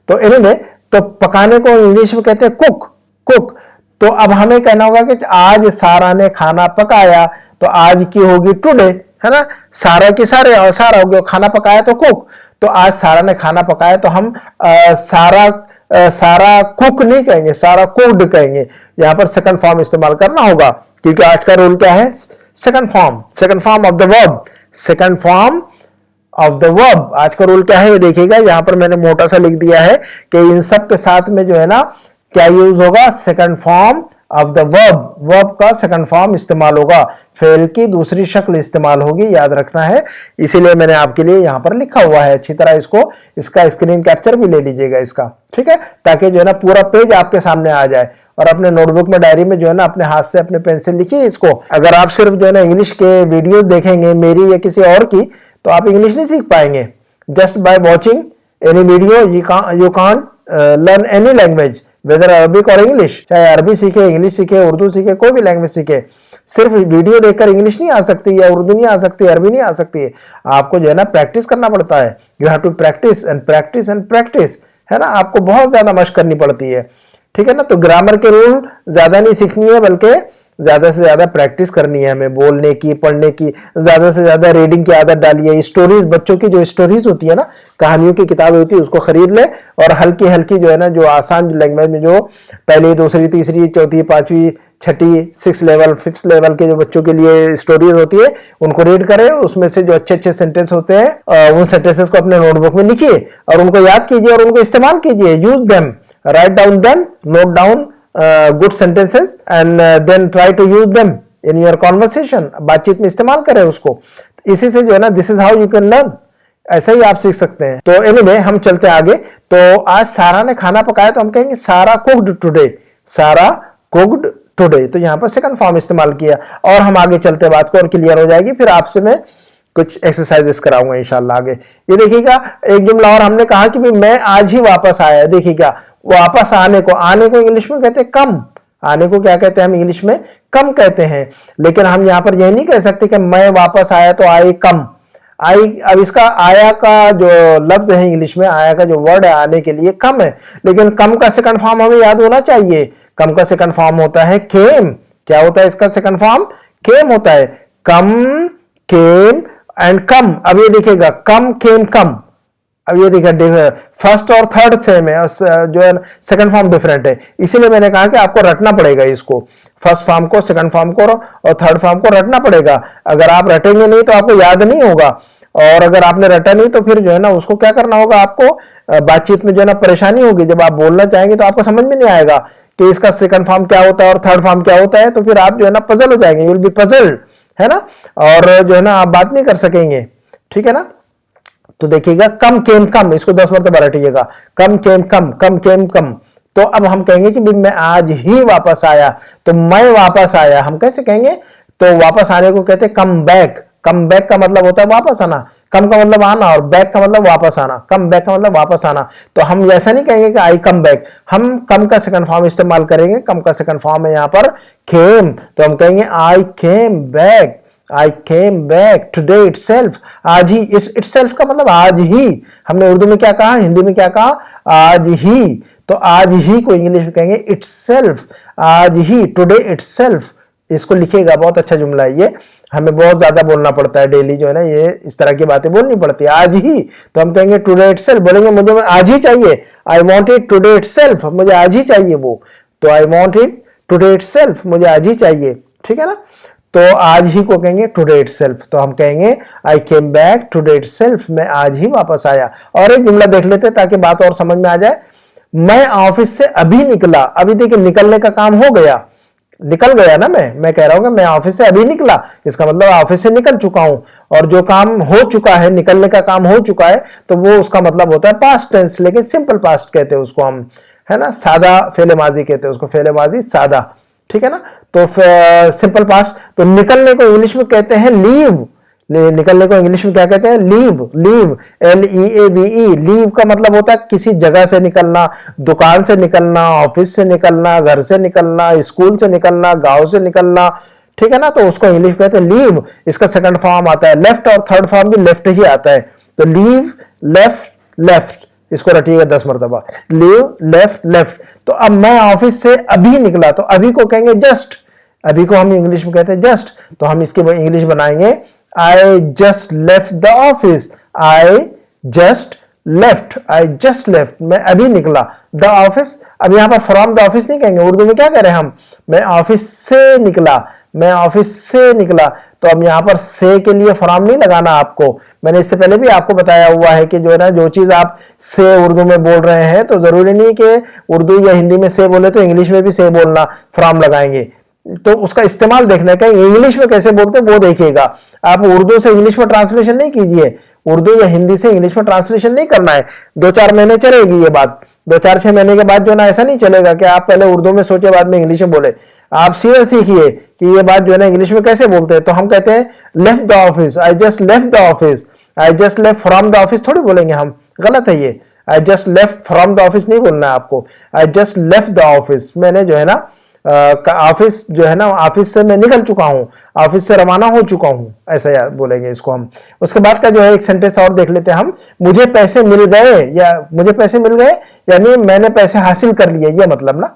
तो एनीवे, तो पकाने को इंग्लिश में कहते हैं कुक, कुक। तो अब हमें कहना होगा कि आज सारा ने खाना पकाया, तो आज की होगी टुडे, है ना। सारा की सारे और सारा हो गया, खाना पकाया तो कुक। तो आज सारा ने खाना पकाया तो हम सारा कुक नहीं कहेंगे, सारा कुक्ड कहेंगे। यहां पर सेकंड फॉर्म इस्तेमाल करना होगा क्योंकि आज का रूल क्या है, second form of the verb, second form of the verb. आज का रूल क्या है ये देखिएगा, यहां पर मैंने मोटा सा लिख दिया है कि इन सब के साथ में जो है ना क्या यूज होगा, second form of the verb. Verb का सेकंड फॉर्म इस्तेमाल होगा, फेल की दूसरी शक्ल इस्तेमाल होगी, याद रखना है। इसीलिए मैंने आपके लिए यहां पर लिखा हुआ है अच्छी तरह। इसका स्क्रीन कैप्चर भी ले लीजिएगा इसका, ठीक है, ताकि जो है ना पूरा पेज आपके सामने आ जाए। और अपने नोटबुक में डायरी में जो है ना अपने हाथ से अपने पेन से लिखिए इसको। अगर आप सिर्फ जो है ना इंग्लिश के वीडियो देखेंगे मेरी या किसी और की, तो आप इंग्लिश नहीं सीख पाएंगे। Just by watching any video you can't learn any language, whether Arabic और इंग्लिश। चाहे अरबी सीखे, इंग्लिश सीखे, उर्दू सीखे, कोई भी लैंग्वेज सीखे, सिर्फ वीडियो देखकर इंग्लिश नहीं आ सकती या उर्दू नहीं आ सकती, अरबी नहीं आ सकती है। आपको जो है ना प्रैक्टिस करना पड़ता है। You have to practise and practise and practise, है ना। आपको बहुत ज्यादा मशक करनी पड़ती है, ठीक है ना। तो ग्रामर के रूल ज्यादा नहीं सीखनी है, बल्कि ज्यादा से ज्यादा प्रैक्टिस करनी है हमें, बोलने की, पढ़ने की। ज्यादा से ज्यादा रीडिंग की आदत डालिए। स्टोरीज, बच्चों की जो स्टोरीज होती है ना, कहानियों की किताबें होती है, उसको खरीद ले और हल्की हल्की जो है ना, जो आसान लैंग्वेज में जो पहली, दूसरी, तीसरी, चौथी, पांचवी, छठी, 6 लेवल, 5th लेवल के जो बच्चों के लिए स्टोरीज होती है उनको रीड करें। उसमें से जो अच्छे अच्छे सेंटेंस होते हैं उन सेंटेंसेस को अपने नोटबुक में लिखिए और उनको याद कीजिए और उनको इस्तेमाल कीजिए। Use them, write down them, note down good sentences and then try to use them in your conversation। बातचीत में इस्तेमाल करें उसको। इसी से जो है ना, this is how you can learn, ऐसा ही आप सीख सकते हैं। तो anyway, हम चलते आगे। तो आज सारा ने खाना पकाया तो हम कहेंगे सारा कुक्ड टुडे, सारा कुक्ड टुडे। तो यहाँ पर सेकंड फॉर्म इस्तेमाल किया। और हम आगे चलते, बात को और क्लियर हो जाएगी, फिर आपसे मैं कुछ एक्सरसाइजेस कराऊंगा इंशाल्लाह आगे। ये देखिएगा एक जुमला और हमने कहा कि मैं आज ही वापस आया। देखिएगा वापस आने को इंग्लिश में कहते हैं कम। आने को क्या कहते हैं हम इंग्लिश में, कम कहते हैं। लेकिन हम यहां पर यह नहीं कह सकते कि मैं वापस आया तो आई कम। आई, अब इसका आया का जो लफ्ज है इंग्लिश में, आया का जो वर्ड है आने के लिए कम है, लेकिन कम का सेकंड फॉर्म हमें याद होना चाहिए। कम का सेकंड फॉर्म होता है केम। क्या होता है इसका सेकंड फॉर्म, केम होता है। कम, केम एंड कम। अब ये देखिएगा कम, केम, कम। अब ये देखिए फर्स्ट और थर्ड सेम है, जो है सेकंड फॉर्म डिफरेंट है। इसीलिए मैंने कहा कि आपको रटना पड़ेगा इसको, फर्स्ट फॉर्म को, सेकंड फॉर्म को और थर्ड फॉर्म को रटना पड़ेगा। अगर आप रटेंगे नहीं तो आपको याद नहीं होगा, और अगर आपने रटा नहीं तो फिर जो है ना उसको क्या करना होगा, आपको बातचीत में जो है ना परेशानी होगी। जब आप बोलना चाहेंगे तो आपको समझ में नहीं आएगा कि इसका सेकंड फॉर्म क्या होता है और थर्ड फॉर्म क्या होता है। तो फिर आप जो है ना पजल हो जाएंगे, यू विल बी पजल्ड, है ना। और जो है ना आप बात नहीं कर सकेंगे, ठीक है ना। तो देखिएगा कम, केम, कम, इसको 10 मरतबा रटिएगा। कम, केम, कम, कम, केम, कम। तो अब हम कहेंगे कि मैं आज ही वापस आया, तो मैं वापस आया हम कैसे कहेंगे, तो वापस आने को कहते हैं कम बैक। कम बैक का मतलब होता है वापस आना। कम का मतलब आना और बैक का मतलब वापस आना। कम बैक का मतलब वापस आना। तो हम ऐसा नहीं कहेंगे कि आई कम बैक, हम कम का सेकंड फॉर्म इस्तेमाल करेंगे। कम का सेकंड फॉर्म है यहाँ पर केम, तो हम कहेंगे आई केम बैक, आई केम बैक टुडे इटसेल्फ। आज ही, इस इटसेल्फ का मतलब आज ही। हमने उर्दू में क्या कहा, हिंदी में क्या कहा, आज ही। तो आज ही को इंग्लिश में कहेंगे इटसेल्फ, आज ही, टुडे इटसेल्फ, इसको लिखिएगा, बहुत अच्छा जुमला है ये, हमें बहुत ज्यादा बोलना पड़ता है डेली जो है ना, ये इस तरह की बातें बोलनी पड़ती है। आज ही, तो हम कहेंगे टुडे इटसेल्फ, बोलेंगे मुझे आज ही चाहिए, I want it today itself, मुझे आज ही चाहिए वो, तो I want it today itself, मुझे आज ही चाहिए, ठीक है ना। तो आज ही को कहेंगे टुडे इटसेल्फ, तो हम कहेंगे आई केम बैक टुडे इटसेल्फ, मैं आज ही वापस आया। और एक जुमला देख लेते ताकि बात और समझ में आ जाए। मैं ऑफिस से अभी निकला, अभी देखिए निकलने का काम हो गया, निकल गया ना, मैं कह रहा हूं कि मैं ऑफिस से अभी निकला, इसका मतलब ऑफिस से निकल चुका हूं, और जो काम हो चुका है, निकलने का काम हो चुका है, तो वो उसका मतलब होता है पास्ट टेंस, लेकिन सिंपल पास्ट कहते हैं उसको हम, है ना, सादा फेले माजी कहते हैं उसको, फेले माजी सादा, ठीक है ना। तो सिंपल पास्ट, तो निकलने को इंग्लिश में कहते हैं लीव, निकलने को इंग्लिश में क्या कहते हैं, लीव, लीव, LEAVE, लीव का मतलब होता है किसी जगह से निकलना, दुकान से निकलना, ऑफिस से निकलना, घर से निकलना, स्कूल से निकलना, गांव से निकलना, ठीक है ना, तो उसको इंग्लिश में कहते हैं लीव। इसका सेकंड फॉर्म आता है लेफ्ट, और थर्ड फॉर्म भी लेफ्ट ही आता है, तो लीव, लेफ्ट, लेफ्ट, इसको रटिएगा 10 मरतबा, लीव, लेफ्ट, लेफ्ट। तो अब मैं ऑफिस से अभी निकला, तो अभी को कहेंगे जस्ट, अभी को हम इंग्लिश में कहते हैं जस्ट, तो हम इसके इंग्लिश बनाएंगे I just left the office, I just left, I just left, मैं अभी निकला द ऑफिस। अब यहां पर फ्रॉम द ऑफिस नहीं कहेंगे, उर्दू में क्या कह रहे हैं हम, मैं ऑफिस से निकला, मैं ऑफिस से निकला, तो अब यहां पर से के लिए फ्रॉम नहीं लगाना आपको, मैंने इससे पहले भी आपको बताया हुआ है कि जो है ना, जो चीज आप से उर्दू में बोल रहे हैं, तो जरूरी नहीं कि उर्दू या हिंदी में से बोले तो इंग्लिश में भी से बोलना, फ्रॉम लगाएंगे, तो उसका इस्तेमाल देखना है, इंग्लिश में कैसे बोलते हैं वो देखिएगा। आप उर्दू से इंग्लिश में ट्रांसलेशन नहीं कीजिए, उर्दू या हिंदी से इंग्लिश में ट्रांसलेशन नहीं करना है। 2-4 महीने चलेगी ये बात, 2-4-6 महीने के बाद जो ना, ऐसा नहीं चलेगा कि आप पहले उर्दू में सोचे बाद में इंग्लिश में बोले। आप सीखिए कि ये बात जो है ना इंग्लिश में कैसे बोलते हैं। तो हम कहते हैं left the office, I just left the office, I just left from the office थोड़ी बोलेंगे हम, गलत है ये, I just left from the office नहीं बोलना है आपको, I just left the office, मैंने जो है ना ऑफिस जो है ना, ऑफिस से मैं निकल चुका हूं, ऑफिस से रवाना हो चुका हूं, ऐसा याद बोलेंगे इसको हम। उसके बाद का जो है एक सेंटेंस और देख लेते हैं हम, मुझे पैसे मिल गए, या मुझे पैसे मिल गए यानी मैंने पैसे हासिल कर लिए, ये मतलब ना।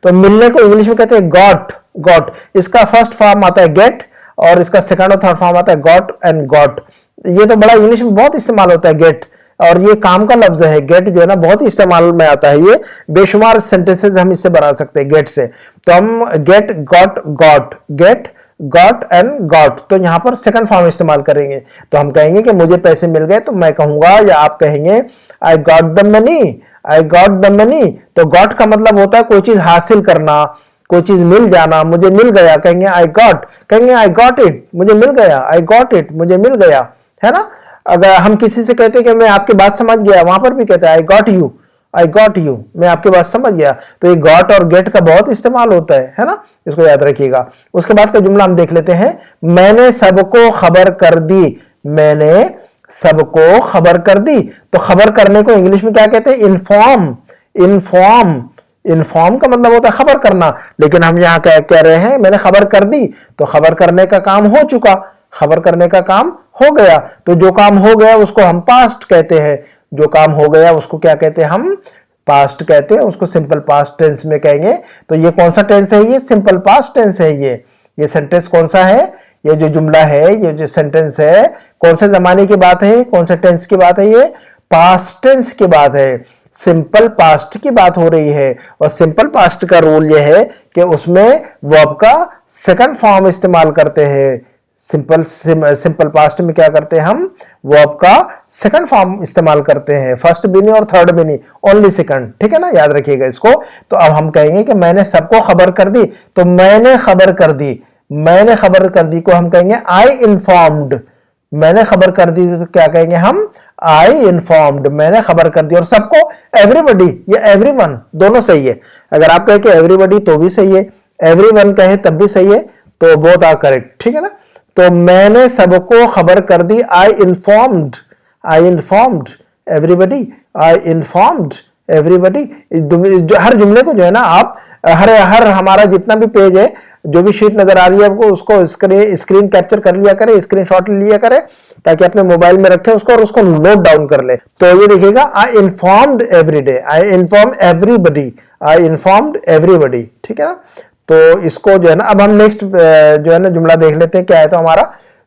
तो मिलने को इंग्लिश में कहते हैं गॉट, गॉट, इसका फर्स्ट फॉर्म आता है गेट, और इसका सेकंड और थर्ड फॉर्म आता है गॉट एंड गॉट। ये तो बड़ा इंग्लिश में बहुत इस्तेमाल होता है गेट, और ये काम का लफ्ज है, गेट जो है ना बहुत ही इस्तेमाल में आता है, ये बेशुमार सेंटेंसेस हम इससे बना सकते हैं गेट से। तो हम get, got, got, get, got and got, तो यहां पर सेकंड फॉर्म इस्तेमाल करेंगे। तो हम कहेंगे कि मुझे पैसे मिल गए, तो मैं कहूंगा या आप कहेंगे I got the money, I got the money. तो गॉट का मतलब होता है कोई चीज हासिल करना, कोई चीज मिल जाना, मुझे मिल गया, कहेंगे आई गॉट, कहेंगे आई गॉट इट, मुझे मिल गया, आई गॉट इट, मुझे मिल गया, है ना। अगर हम किसी से कहते हैं कि मैं आपकी बात समझ गया, वहां पर भी कहते हैं I got you, I got you, मैं आपकी बात समझ गया। तो ये गॉट और गेट का बहुत इस्तेमाल होता है ना, इसको याद रखिएगा। उसके बाद का जुमला हम देख लेते हैं, मैंने सबको खबर कर दी, मैंने सबको खबर कर दी। तो खबर करने को इंग्लिश में क्या कहते हैं, इन्फॉर्म, इन्फॉर्म, इन्फॉर्म का मतलब होता है खबर करना, लेकिन हम यहाँ कह रहे हैं मैंने खबर कर दी, तो खबर करने का काम हो चुका, खबर करने का काम हो गया। तो जो काम हो गया उसको हम पास्ट कहते हैं, जो काम हो गया उसको क्या कहते हैं, हम पास्ट कहते हैं, उसको सिंपल पास्ट टेंस में कहेंगे। तो ये कौन सा टेंस है, ये सिंपल पास्ट टेंस है। ये सेंटेंस कौन सा है, ये जो जुमला है, ये जो सेंटेंस है, कौन से जमाने की बात है, कौन से टेंस की बात है, ये पास्ट टेंस की बात है, सिंपल पास्ट की बात हो रही है। और सिंपल पास्ट का रूल यह है कि उसमें वर्ब का सेकंड फॉर्म इस्तेमाल करते हैं। सिंपल पास्ट में क्या करते हैं, हम वर्ब का सेकंड फॉर्म इस्तेमाल करते हैं, फर्स्ट भी नहीं और थर्ड भी नहीं, ओनली सेकंड, ठीक है ना, याद रखिएगा इसको। तो अब हम कहेंगे कि मैंने सबको खबर कर दी, तो मैंने खबर कर दी, मैंने खबर कर दी को हम कहेंगे आई इन्फॉर्म्ड, मैंने खबर कर दी तो क्या कहेंगे हम, आई इन्फॉर्म्ड, मैंने खबर कर दी। और सबको एवरीबॉडी या एवरीवन दोनों सही है, अगर आप कहें कि एवरीबॉडी तो भी सही है, एवरीवन कहे तब भी सही है, तो बोथ आर करेक्ट, ठीक है ना। तो मैंने सबको खबर कर दी, आई informed, I informed everybody, I informed everybody. हर जुमले को जो है ना आप हर हमारा जितना भी पेज है, जो भी शीट नजर आ रही है आपको, उसको स्क्रीन कैप्चर कर लिया करें, स्क्रीनशॉट लिया करें, ताकि अपने मोबाइल में रखें उसको और उसको नोट डाउन कर ले। तो ये देखिएगा, I informed every day, I inform everybody, I informed everybody, ठीक है ना। तो इसको जो है ना, अब हम नेक्स्ट जो है ना जुमला देख लेते हैं क्या है। तो हमारा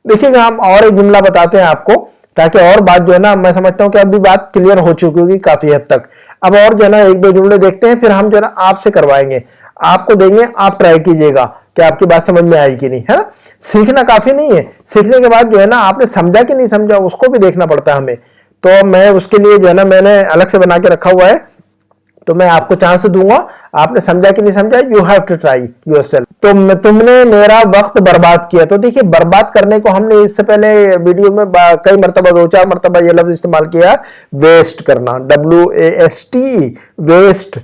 देखिएगा, हम और एक जुमला बताते हैं आपको, ताकि और बात जो है ना, मैं समझता हूं कि अभी बात क्लियर हो चुकी होगी काफी हद तक। अब और जो है ना एक दो जुमले देखते हैं, फिर हम जो है ना आपसे करवाएंगे, आपको देंगे, आप ट्राई कीजिएगा कि आपकी बात समझ में आई कि नहीं, है ना। सीखना काफी नहीं है, सीखने के बाद जो है ना आपने समझा कि नहीं समझा उसको भी देखना पड़ता है हमें। तो मैं उसके लिए जो है ना मैंने अलग से बना के रखा हुआ है, तो मैं आपको चांस दूंगा, आपने समझा कि नहीं समझा, you have to try yourself. तो तुमने मेरा वक्त बर्बाद किया। तो देखिए, बर्बाद करने को हमने इससे पहले वीडियो में कई मरतबा, 2-4 मरतबा ये लफ्ज इस्तेमाल किया, वेस्ट करना, WAST, वेस्ट।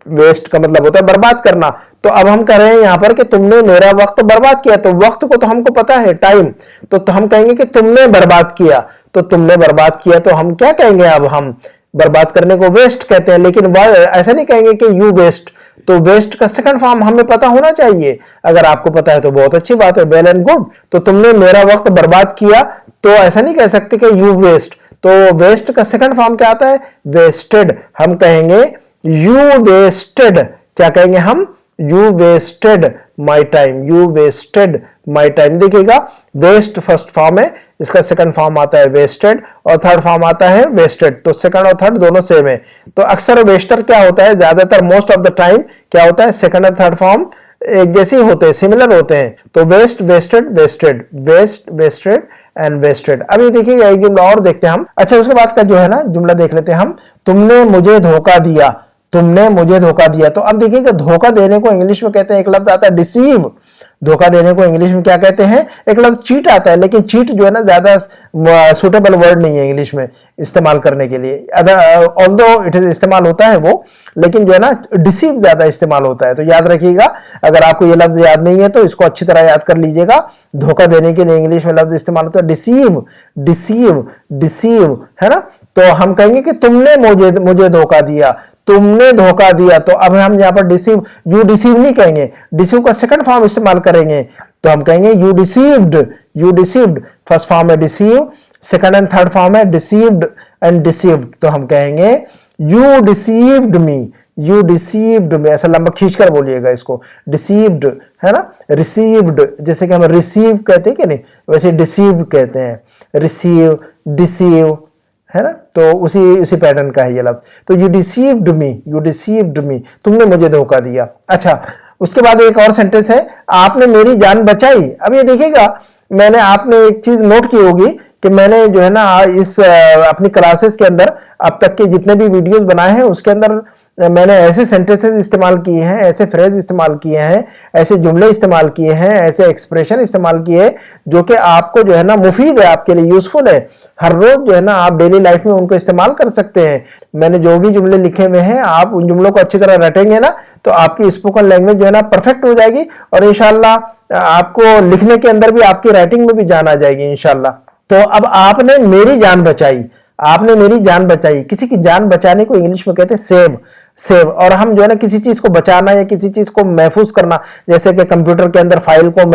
वेस्ट का मतलब होता है बर्बाद करना। तो अब हम कह रहे हैं यहां पर कि तुमने मेरा वक्त बर्बाद किया। तो वक्त को तो हमको पता है, टाइम, तो हम कहेंगे कि तुमने बर्बाद किया। तो तुमने बर्बाद किया, तो हम क्या कहेंगे, अब हम बर्बाद करने को वेस्ट कहते हैं, लेकिन ऐसा नहीं कहेंगे कि यू वेस्ट। तो वेस्ट का सेकंड फॉर्म हमें पता होना चाहिए। अगर आपको पता है तो बहुत अच्छी बात है, वेल एंड गुड। तो तुमने मेरा वक्त बर्बाद किया, तो ऐसा नहीं कह सकते कि यू वेस्ट। तो वेस्ट का सेकंड फॉर्म क्या आता है, वेस्टेड। हम कहेंगे यू वेस्टेड, क्या कहेंगे हम, you wasted my time, you wasted my time. देखिएगा, वेस्ट फर्स्ट फॉर्म है, इसका सेकंड फॉर्म आता है वेस्टेड, और थर्ड फॉर्म आता है वेस्टेड। तो सेकंड और थर्ड दोनों सेम है। तो अक्सर वेस्टर क्या होता है, ज्यादातर मोस्ट ऑफ द टाइम क्या होता है, सेकंड और थर्ड फॉर्म एक जैसे ही होते हैं, सिमिलर होते हैं। तो waste, wasted, wasted, waste, wasted and wasted. अभी देखिएगा एक जुमला और देखते हैं हम। अच्छा, उसके बाद का जो है ना जुमला देख लेते हैं हम, तुमने मुझे धोखा दिया, तुमने मुझे धोखा दिया। तो अब देखिएगा, धोखा देने को इंग्लिश में कहते हैं, एक लफ्ज आता है डिसीव। धोखा देने को इंग्लिश में क्या कहते हैं, एक लफ्ज चीट आता है, लेकिन चीट जो है ना ज्यादा सुटेबल वर्ड नहीं है इंग्लिश में इस्तेमाल करने के लिए। ऑल्दो इट इज इस्तेमाल होता है वो, लेकिन जो है ना डिसीव ज्यादा इस्तेमाल होता है। तो याद रखिएगा, अगर आपको ये लफ्ज याद नहीं है तो इसको अच्छी तरह याद कर लीजिएगा। धोखा देने के लिए इंग्लिश में लफ्ज इस्तेमाल होता है डिसीव, डिसीव, डिसीव, है ना। तो हम कहेंगे कि तुमने मुझे धोखा दिया, तुमने धोखा दिया। तो अब हम यहां पर डिसीव, यू डिसीव नहीं कहेंगे, डिसीव का सेकंड फॉर्म इस्तेमाल करेंगे। तो हम कहेंगे you deceived, you deceived. First form है deceive, second and third form है डिसीव्ड एंड डिसीव्ड। तो हम कहेंगे you deceived me, you deceived me. ऐसा लंबा खींचकर बोलिएगा इसको, डिसीव्ड, है ना। रिसीव्ड, जैसे कि हम रिसीव कहते हैं कि नहीं, वैसे डिसीव कहते हैं, रिसीव, डिसीव, है ना। तो उसी पैटर्न का है ये लफ्ज। तो you deceived me, you deceived मी, तुमने मुझे धोखा दिया। अच्छा, उसके बाद एक और सेंटेंस है, आपने मेरी जान बचाई। अब ये देखिएगा, आपने एक चीज नोट की होगी कि मैंने जो है ना इस अपनी क्लासेस के अंदर अब तक के जितने भी वीडियोस बनाए हैं उसके अंदर मैंने ऐसे सेंटेंसेस इस्तेमाल किए हैं, ऐसे फ्रेज इस्तेमाल किए हैं, ऐसे जुमले इस्तेमाल किए हैं, ऐसे एक्सप्रेशन इस्तेमाल किए हैं जो कि आपको जो है ना मुफीद है, आपके लिए यूजफुल है। हर रोज जो है ना आप डेली लाइफ में उनको इस्तेमाल कर सकते हैं। मैंने जो भी जुमले लिखे हुए हैं, आप उन जुमलों को अच्छी तरह रटेंगे ना तो आपकी स्पोकन लैंग्वेज जो है ना परफेक्ट हो जाएगी, और इंशाल्लाह आपको लिखने के अंदर भी, आपकी राइटिंग में भी जान आ जाएगी इंशाल्लाह। तो अब आपने मेरी जान बचाई, आपने मेरी जान बचाई। किसी की जान बचाने को इंग्लिश में कहते हैं सेव, सेव। और हम जो है ना किसी चीज को बचाना या किसी चीज को महफूज करना, जैसे कि कंप्यूटर के अंदर फाइल को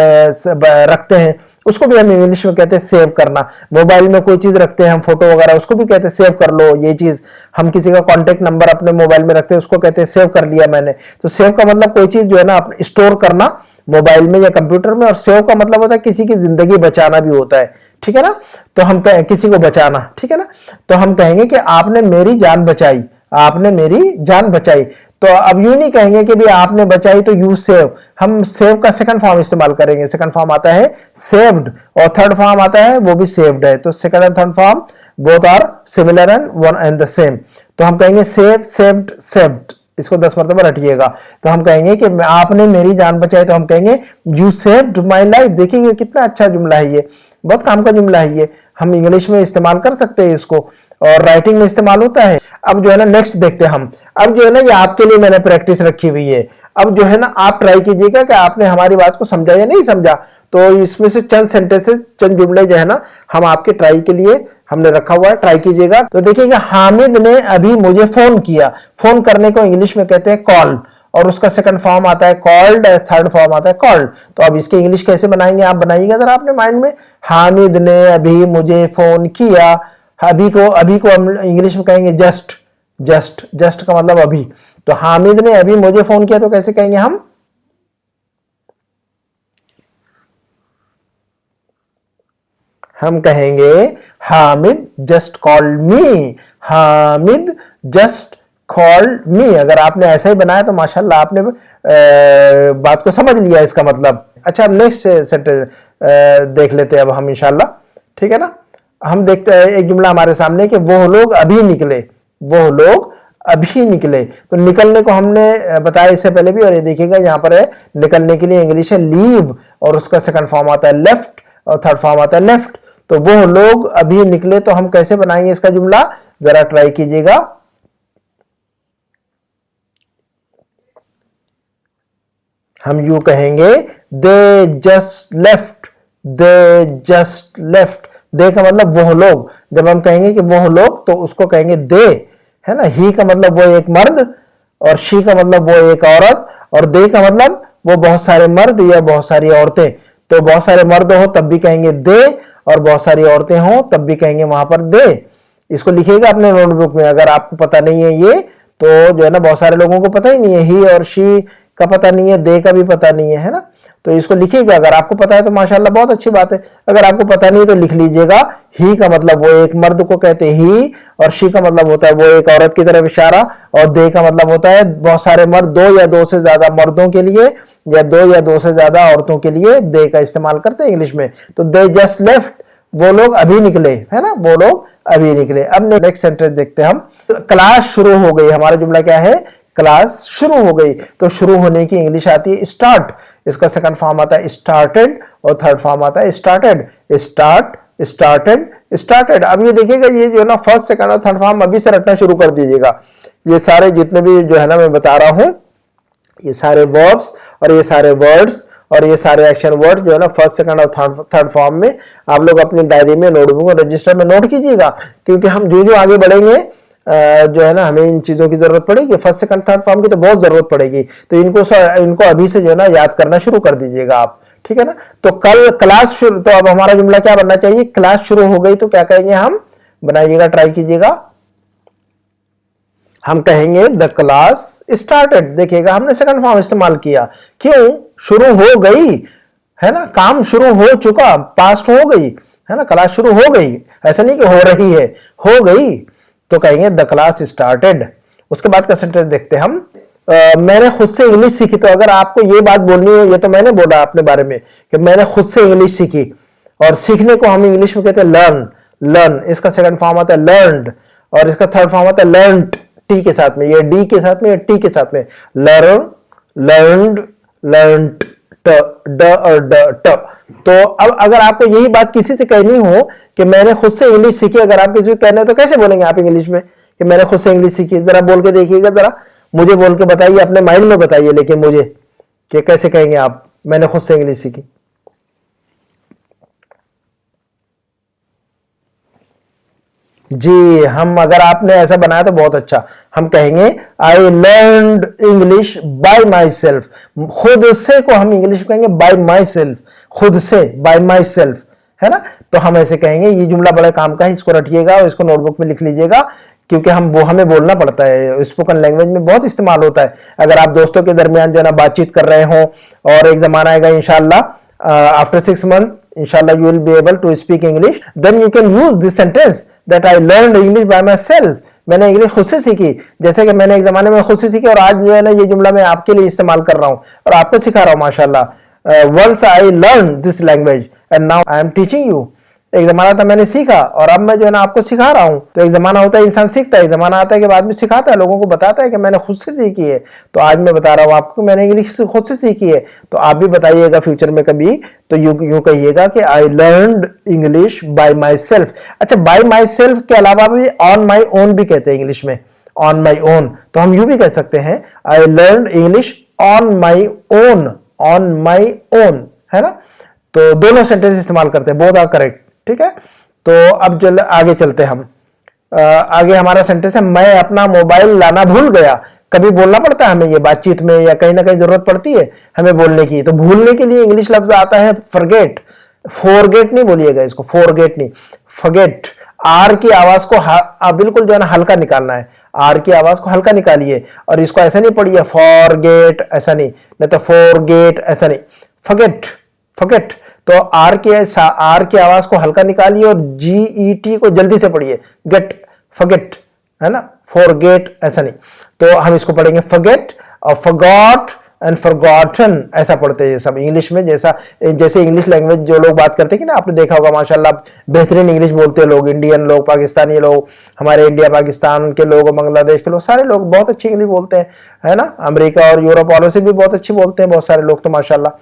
रखते हैं, उसको भी हम इंग्लिश में कहते हैं सेव करना। मोबाइल में कोई चीज रखते हैं हम, फोटो वगैरह, उसको भी कहते हैं सेव कर लो ये चीज। हम किसी का कॉन्टेक्ट नंबर अपने मोबाइल में रखते हैं, उसको कहते हैं सेव कर लिया मैंने। तो सेव का मतलब कोई चीज जो है ना स्टोर करना मोबाइल में या कंप्यूटर में, और सेव का मतलब होता है किसी की जिंदगी बचाना भी होता है, ठीक है ना। तो हम किसी को बचाना, ठीक है ना। तो हम कहेंगे कि आपने मेरी जान बचाई, आपने मेरी जान बचाई। तो अब यूं नहीं कहेंगे कि भी आपने बचाई तो यू सेव, हम सेव का सेकंड फॉर्म इस्तेमाल करेंगे। सेकंड फॉर्म आता है सेव्ड, और थर्ड फॉर्म आता है वो भी सेव्ड है। तो second and third form both are similar and one and the same. तो हम कहेंगे सेव, सेव्ड, सेव्ड। इसको 10 मरतबा रटिएगा। तो हम कहेंगे कि आपने मेरी जान बचाई, तो हम कहेंगे यू सेव्ड माई लाइफ। देखिए कितना अच्छा जुमला है ये, बहुत काम का जुमला है ये। हम इंग्लिश में इस्तेमाल कर सकते हैं इसको, और राइटिंग में इस्तेमाल होता है। अब जो है ना नेक्स्ट देखते हैं हम। अब जो है ना ये आपके लिए मैंने प्रैक्टिस रखी हुई है। अब जो है ना आप ट्राई कीजिएगा कि आपने हमारी बात को समझा या नहीं समझा। तो इसमें से चंद सेंटेंसेस, चंद जुमले जो है ना हम आपके ट्राई के लिए हमने रखा हुआ है, ट्राई कीजिएगा। तो देखिएगा, हामिद ने अभी मुझे फोन किया। फोन करने को इंग्लिश में कहते हैं कॉल, और उसका सेकंड फॉर्म आता है कॉल्ड, थर्ड फॉर्म आता है कॉल्ड। तो अब इसके इंग्लिश कैसे बनाएंगे, आप बनाइएगा जरा अपने माइंड में। हामिद ने अभी मुझे फोन किया। अभी को हम इंग्लिश में कहेंगे जस्ट, जस्ट, जस्ट का मतलब अभी। तो हामिद ने अभी मुझे फोन किया, तो कैसे कहेंगे हम, हम कहेंगे Hamid just called me, Hamid just called me. अगर आपने ऐसा ही बनाया तो माशाल्लाह आपने बात को समझ लिया इसका मतलब। अच्छा, अब नेक्स्ट सेंटेंस देख लेते हैं अब हम इंशाल्लाह, ठीक है ना। हम देखते हैं एक जुमला हमारे सामने कि वो लोग अभी निकले, वो लोग अभी निकले। तो निकलने को हमने बताया इससे पहले भी, और ये देखिएगा यहाँ पर है निकलने के लिए इंग्लिश है लीव, और उसका सेकंड फॉर्म आता है लेफ्ट, और थर्ड फॉर्म आता है लेफ्ट। तो वो लोग अभी निकले, तो हम कैसे बनाएंगे इसका जुमला, जरा ट्राई कीजिएगा। हम यू कहेंगे they just left, they just left. They का मतलब वो लोग, जब हम कहेंगे कि वो लोग तो उसको कहेंगे दे, है ना। ही का मतलब वो एक मर्द, और शी का मतलब वो एक औरत, और दे का मतलब वो बहुत सारे मर्द या बहुत सारी औरतें। तो बहुत सारे मर्द हो तब भी कहेंगे दे, और बहुत सारी औरतें हो तब भी कहेंगे वहां पर दे। इसको लिखिएगा अपने नोटबुक में। अगर आपको पता नहीं है ये, तो जो है ना बहुत सारे लोगों को पता ही नहीं है, ही और शी का पता नहीं है, दे का भी पता नहीं है ना। तो इसको लिखिएगा। अगर आपको पता है तो माशाल्लाह बहुत अच्छी बात है, अगर आपको पता नहीं तो लिख लीजिएगा। ही का मतलब वो एक मर्द को कहते हैं ही, और शी का मतलब होता है वो एक औरत की तरफ इशारा, और दे का मतलब होता है बहुत सारे मर्द, दो या दो से ज्यादा मर्दों के लिए या दो या दो से ज्यादा औरतों के लिए दे का इस्तेमाल करते हैं इंग्लिश में। तो दे जस्ट लेफ्ट, वो लोग अभी निकले, है ना, वो लोग अभी निकले। अब नेक्स्ट सेंटेंस देखते हैं हम। क्लास शुरू हो गई, हमारा जुमला क्या है, क्लास शुरू हो गई। तो शुरू होने की इंग्लिश आती है स्टार्ट, इसका सेकंड फॉर्म आता है स्टार्टेड, और थर्ड फॉर्म आता है स्टार्टेड। Start, started, started. अब ये देखिएगा, ये जो है ना फर्स्ट सेकंड और थर्ड फॉर्म अभी से रखना शुरू कर दीजिएगा। ये सारे जितने भी जो है ना मैं बता रहा हूं, ये सारे वर्ब्स और ये सारे वर्ड्स और ये सारे एक्शन वर्ड जो है ना फर्स्ट सेकंड और थर्ड फॉर्म में आप लोग अपनी डायरी में, नोटबुक और रजिस्टर में नोट कीजिएगा, क्योंकि हम जो जो आगे बढ़ेंगे जो है ना हमें इन चीजों की जरूरत पड़ेगी। फर्स्ट सेकंड थर्ड फॉर्म की तो बहुत जरूरत पड़ेगी, तो इनको अभी से जो है ना याद करना शुरू कर दीजिएगा आप, ठीक है ना। तो कल क्लास शुरू, तो अब हमारा जुमला क्या बनना चाहिए, क्लास शुरू हो गई तो क्या कहेंगे हम, बनाइएगा, ट्राई कीजिएगा। हम कहेंगे द क्लास स्टार्टेड। देखिएगा हमने सेकंड फॉर्म इस्तेमाल किया, क्यों, शुरू हो गई, है ना, काम शुरू हो चुका, पास्ट हो गई, है ना, क्लास शुरू हो गई, ऐसा नहीं कि हो रही है, हो गई। तो कहेंगे द क्लास स्टार्टेड। उसके बाद का सेंटेंस देखते हैं हम। मैंने खुद से इंग्लिश सीखी। तो अगर आपको ये बात बोलनी हो, ये तो मैंने बोला अपने बारे में कि मैंने खुद से इंग्लिश सीखी, और सीखने को हम इंग्लिश में कहते हैं लर्न, लर्न। इसका सेकंड फॉर्म आता है लर्नड, और इसका थर्ड फॉर्म आता है लर्नड, टी के साथ में, ये डी के साथ में, ये टी के साथ में, लर्न, लर्नड, लर्नड, ड और ड। तो अब अगर आपको यही बात किसी से कहनी हो कि मैंने खुद से इंग्लिश सीखी, अगर आप किसी को कहना है तो कैसे बोलेंगे आप इंग्लिश में कि मैंने खुद से इंग्लिश सीखी, जरा बोल के देखिएगा, जरा मुझे बोल के बताइए, अपने माइंड में बताइए, लेकिन मुझे कि कैसे कहेंगे आप मैंने खुद से इंग्लिश सीखी। जी, हम अगर आपने ऐसा बनाया तो बहुत अच्छा। हम कहेंगे I learned English by my self. खुद से को हम इंग्लिश में कहेंगे बाय माई सेल्फ, खुद से, बाय माई सेल्फ, है ना। तो हम ऐसे कहेंगे। ये जुमला बड़े काम का है, इसको रटिएगा और इसको नोटबुक में लिख लीजिएगा, क्योंकि हमें बोलना पड़ता है, स्पोकन लैंग्वेज में बहुत इस्तेमाल होता है। अगर आप दोस्तों के दरमियान जो है ना बातचीत कर रहे हो, और एक जमाना आएगा इंशाल्लाह after 6 months inshallah you will be able to speak English, then you can use this sentence that I learned English by myself. मैंने इंग्लिश खुद से सीखी, जैसे कि मैंने एक जमाने में खुद से सीखी, और आज जो है ना ये जुमला मैं आपके लिए इस्तेमाल कर रहा हूँ और आपको सिखा रहा हूँ माशाल्लाह। once I learned this language and now I am teaching you. एक जमाना था मैंने सीखा, और अब मैं जो है ना आपको सिखा रहा हूं। तो एक जमाना होता है इंसान सीखता है, एक जमाना आता है कि बाद में सिखाता है, लोगों को बताता है कि मैंने खुद से सीखी है। तो आज मैं बता रहा हूं आपको मैंने इंग्लिश खुद से सीखी है। तो आप भी बताइएगा फ्यूचर में कभी तो यूं कहिएगा कि I learned English by my self. अच्छा, बाय माई सेल्फ के अलावा भी ऑन माई ओन भी कहते हैं इंग्लिश में, ऑन माई ओन। तो हम यूं भी कह सकते हैं I learned English on my own, on my own, है ना। तो दोनों सेंटेंस इस्तेमाल करते हैं, बोथ आर करेक्ट, ठीक है। तो अब आगे चलते हैं हम। आगे हमारा सेंटेंस है मैं अपना मोबाइल लाना भूल गया। कभी बोलना पड़ता है हमें ये बातचीत में, या कहीं ना कहीं जरूरत पड़ती है हमें बोलने की। तो भूलने के लिए इंग्लिश लफ्ज आता है फॉरगेट। फॉरगेट नहीं बोलिएगा इसको, फॉरगेट नहीं, फॉरगेट। आर की आवाज को बिल्कुल जो है ना हल्का निकालना है, आर की आवाज को हल्का निकालिए, और इसको ऐसा नहीं पढ़िए फॉरगेट, ऐसा नहीं तो फॉरगेट, ऐसा नहीं, फॉरगेट, फॉरगेट। तो आर के आवाज को हल्का निकालिए और GET को जल्दी से पढ़िए। गेट, फॉरगेट, है ना, फॉरगेट ऐसा नहीं। तो हम इसको पढ़ेंगे फॉरगेट और फॉरगॉट एंड फॉरगॉटन, ऐसा पढ़ते हैं ये सब इंग्लिश में। जैसे इंग्लिश लैंग्वेज जो लोग बात करते हैं कि ना, आपने देखा होगा माशाल्लाह बेहतरीन इंग्लिश बोलते हैं लोग, इंडियन लोग, पाकिस्तानी लोग, हमारे इंडिया पाकिस्तान के लोग, बांग्लादेश के लोग, सारे लोग बहुत अच्छी इंग्लिश बोलते हैं, है ना। अमेरिका और यूरोप वालों से भी बहुत अच्छी बोलते हैं बहुत सारे लोग तो माशाल्लाह।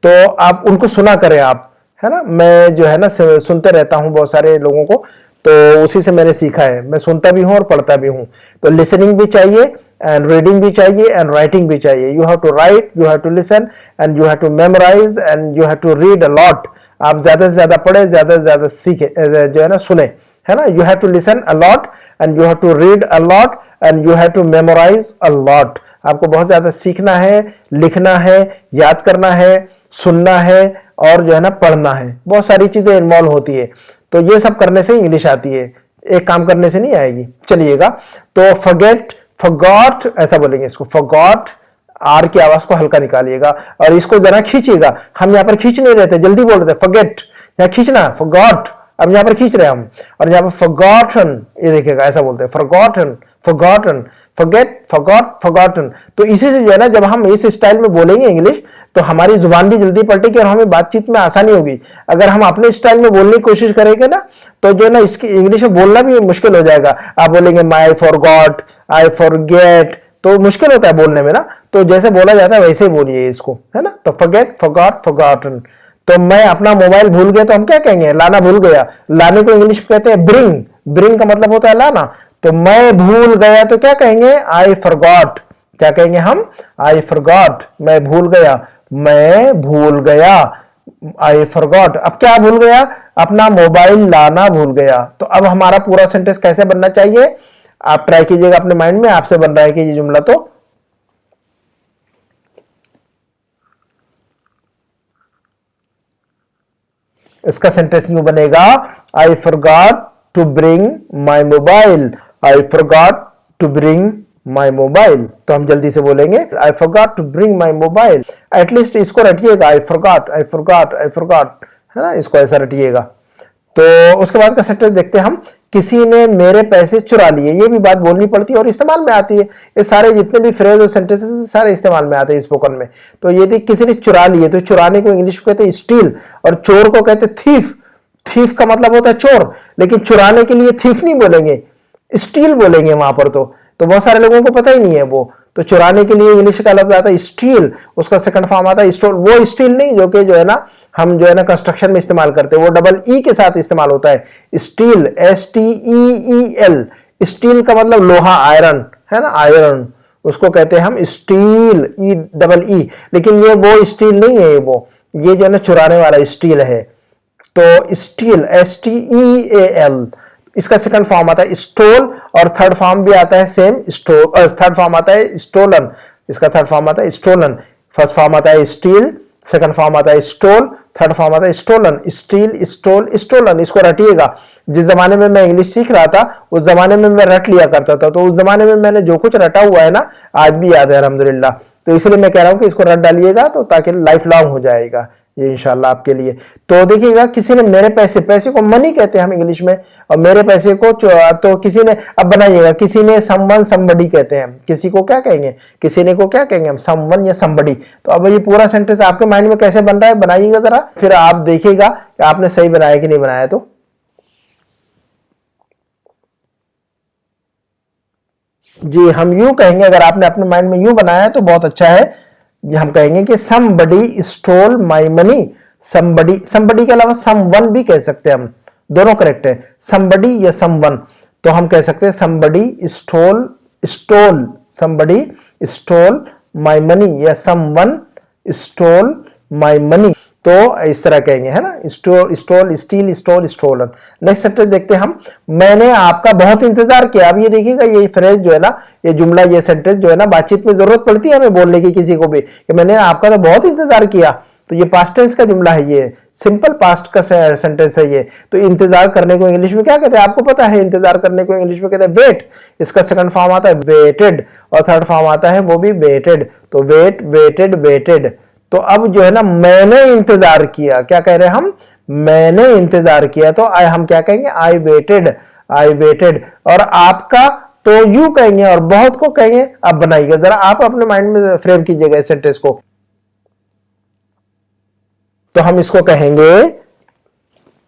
तो आप उनको सुना करें आप, है ना। मैं जो है ना सुनते रहता हूँ बहुत सारे लोगों को, तो उसी से मैंने सीखा है। मैं सुनता भी हूँ और पढ़ता भी हूँ। तो लिसनिंग भी चाहिए एंड रीडिंग भी चाहिए एंड राइटिंग भी चाहिए। You have to write, you have to listen and you have to memorise and you have to read a lot. आप ज्यादा से ज्यादा पढ़े, ज्यादा से ज्यादा सीखे, जो है ना सुने, है ना। You have to listen a lot and you have to read a lot and you have to memorise a lot. आपको बहुत ज्यादा सीखना है, लिखना है, याद करना है, सुनना है और जो है ना पढ़ना है। बहुत सारी चीजें इन्वॉल्व होती है। तो ये सब करने से इंग्लिश आती है, एक काम करने से नहीं आएगी। चलिएगा, तो फॉरगेट, फॉरगॉट ऐसा बोलेंगे इसको, फॉरगॉट। आर की आवाज को हल्का निकालिएगा और इसको जरा खींचिएगा। हम यहाँ पर खींच नहीं रहे थे, जल्दी बोल रहे थे फॉरगेट, यहाँ खींचना फॉरगॉट। अब यहाँ पर खींच रहे हैं हम, और यहाँ पर फॉरगॉटन, ये देखिएगा ऐसा बोलते हैं, forgotten, forgotten, forget, forgot, forgotten. तो इसी से जो है ना, जब हम इस स्टाइल में बोलेंगे इंग्लिश, तो हमारी जुबान भी जल्दी पलटेगी और हमें बातचीत में आसानी होगी। अगर हम अपने स्टाइल में बोलने की कोशिश करेंगे ना, तो जो है ना इसकी इंग्लिश में बोलना भी मुश्किल हो जाएगा। आप बोलेंगे माई फॉरगॉट, आई फॉरगेट, तो मुश्किल होता है बोलने में ना। तो जैसे बोला जाता है वैसे ही बोलिए इसको, है ना। तो फॉरगेट, फॉरगॉट, फॉरगॉटन। तो मैं अपना मोबाइल भूल गया तो हम क्या कहेंगे, लाना भूल गया। लाने को इंग्लिश में कहते हैं ब्रिंग, ब्रिंग का मतलब होता है लाना। तो मैं भूल गया तो क्या कहेंगे, आई फॉरगॉट। क्या कहेंगे हम, आई फॉरगॉट, मैं भूल गया, मैं भूल गया, आई फॉरगॉट। अब क्या भूल गया, अपना मोबाइल लाना भूल गया। तो अब हमारा पूरा सेंटेंस कैसे बनना चाहिए, आप ट्राई कीजिएगा अपने माइंड में। आपसे बन रहा है कि ये जुमला, तो इसका सेंटेंस यूं बनेगा, I forgot to bring my mobile, I forgot to bring my mobile. तो हम जल्दी से बोलेंगे, I forgot to bring my mobile. At least इसको रटिएगा, I forgot, I forgot, I forgot, है ना, इसको ऐसा रटिएगा। तो उसके बाद का सेंटेंस देखते हैं हम, किसी ने मेरे पैसे चुरा लिए। ये भी बात बोलनी पड़ती है और इस्तेमाल में आती है। ये सारे जितने भी फ्रेज और सेंटेंसेस सारे इस्तेमाल में आते हैं स्पोकन में। तो यदि किसी ने चुरा लिए, तो चुराने को इंग्लिश में कहते हैं स्टील, और चोर को कहते हैं थीफ। थीफ का मतलब होता है चोर, लेकिन चुराने के लिए थीफ नहीं बोलेंगे, स्टील बोलेंगे वहां पर। तो बहुत सारे लोगों को पता ही नहीं है वो। तो चुराने के लिए इंग्लिश का लफ्ज आता है स्टील, उसका सेकंड फॉर्म आता है स्टोल। वो स्टील नहीं जो कि जो है ना हम जो है ना कंस्ट्रक्शन में इस्तेमाल करते हैं, वो डबल ई के साथ इस्तेमाल होता है, स्टील, STEEL। स्टील का मतलब लोहा, आयरन, है ना, आयरन, उसको कहते हैं हम स्टील, EEE। लेकिन ये वो स्टील नहीं है, ये जो है ना चुराने वाला स्टील है। तो स्टील, STEAL। इसका सेकंड फॉर्म आता है स्टोल, और थर्ड फॉर्म भी आता है सेम, स्टोल। थर्ड फॉर्म आता है स्टोलन, इसका थर्ड फॉर्म आता है स्टोलन। फर्स्ट फॉर्म आता है स्टील, सेकंड फॉर्म आता है स्टोल, थर्ड फॉर्म आता है स्टोलन। स्टील, स्टोल, स्टोलन, इसको रटिएगा। जिस जमाने में मैं इंग्लिश सीख रहा था, उस जमाने में मैं रट लिया करता था। तो उस जमाने में मैंने जो कुछ रटा हुआ है ना, आज भी याद है अल्हम्दुलिल्लाह। तो इसलिए मैं कह रहा हूं कि इसको रट डालिएगा, तो ताकि लाइफ लॉन्ग हो जाएगा ये इंशाल्लाह आपके लिए। तो देखिएगा, किसी ने मेरे पैसे, पैसे को मनी कहते हैं हम इंग्लिश में, और मेरे पैसे को तो किसी ने, अब बनाइएगा, किसी ने समवन, समबडी कहते हैं हम। किसी को क्या कहेंगे, किसी ने को क्या कहेंगे हम, समवन या समबडी। तो अब ये पूरा सेंटेंस आपके माइंड में कैसे बन रहा है, बनाइएगा जरा, फिर आप देखिएगा कि आपने सही बनाया कि नहीं बनाया। तो जी हम यूं कहेंगे, अगर आपने अपने माइंड में यूं बनाया है तो बहुत अच्छा है। हम कहेंगे कि somebody stole my money। somebody, somebody के अलावा someone भी कह सकते हैं हम, दोनों करेक्ट है, somebody या someone। तो हम कह सकते हैं somebody stole somebody stole my money या someone stole my money। तो इस तरह कहेंगे, है ना, stole, steal, stole, stolen. Next sentence देखते हैं हम, मैंने आपका बहुत इंतजार किया। अब ये देखिएगा, ये फ्रेज जो है ना, ये जुमला, ये सेंटेंस जो है ना, बातचीत में जरूरत पड़ती है हमें बोलने की किसी को भी, कि मैंने आपका तो बहुत इंतजार किया। तो ये पास्ट टेंस का जुमला है, ये सिंपल पास्ट का सेंटेंस है ये। तो इंतजार करने को इंग्लिश में क्या कहते हैं, आपको पता है, इंतजार करने को इंग्लिश में कहते हैं वेट। इसका सेकंड फॉर्म आता है वेटेड, और थर्ड फॉर्म आता है वो भी वेटेड। तो वेट, वेटेड, वेटेड। तो अब जो है ना मैंने इंतजार किया, क्या कह रहे हैं हम, मैंने इंतजार किया, तो हम क्या कहेंगे, आई वेटेड, आई वेटेड। और आपका तो यू कहेंगे और बहुत को कहेंगे। अब बनाइएगा जरा, आप अपने माइंड में फ्रेम कीजिएगा इस सेंटेंस को। तो हम इसको कहेंगे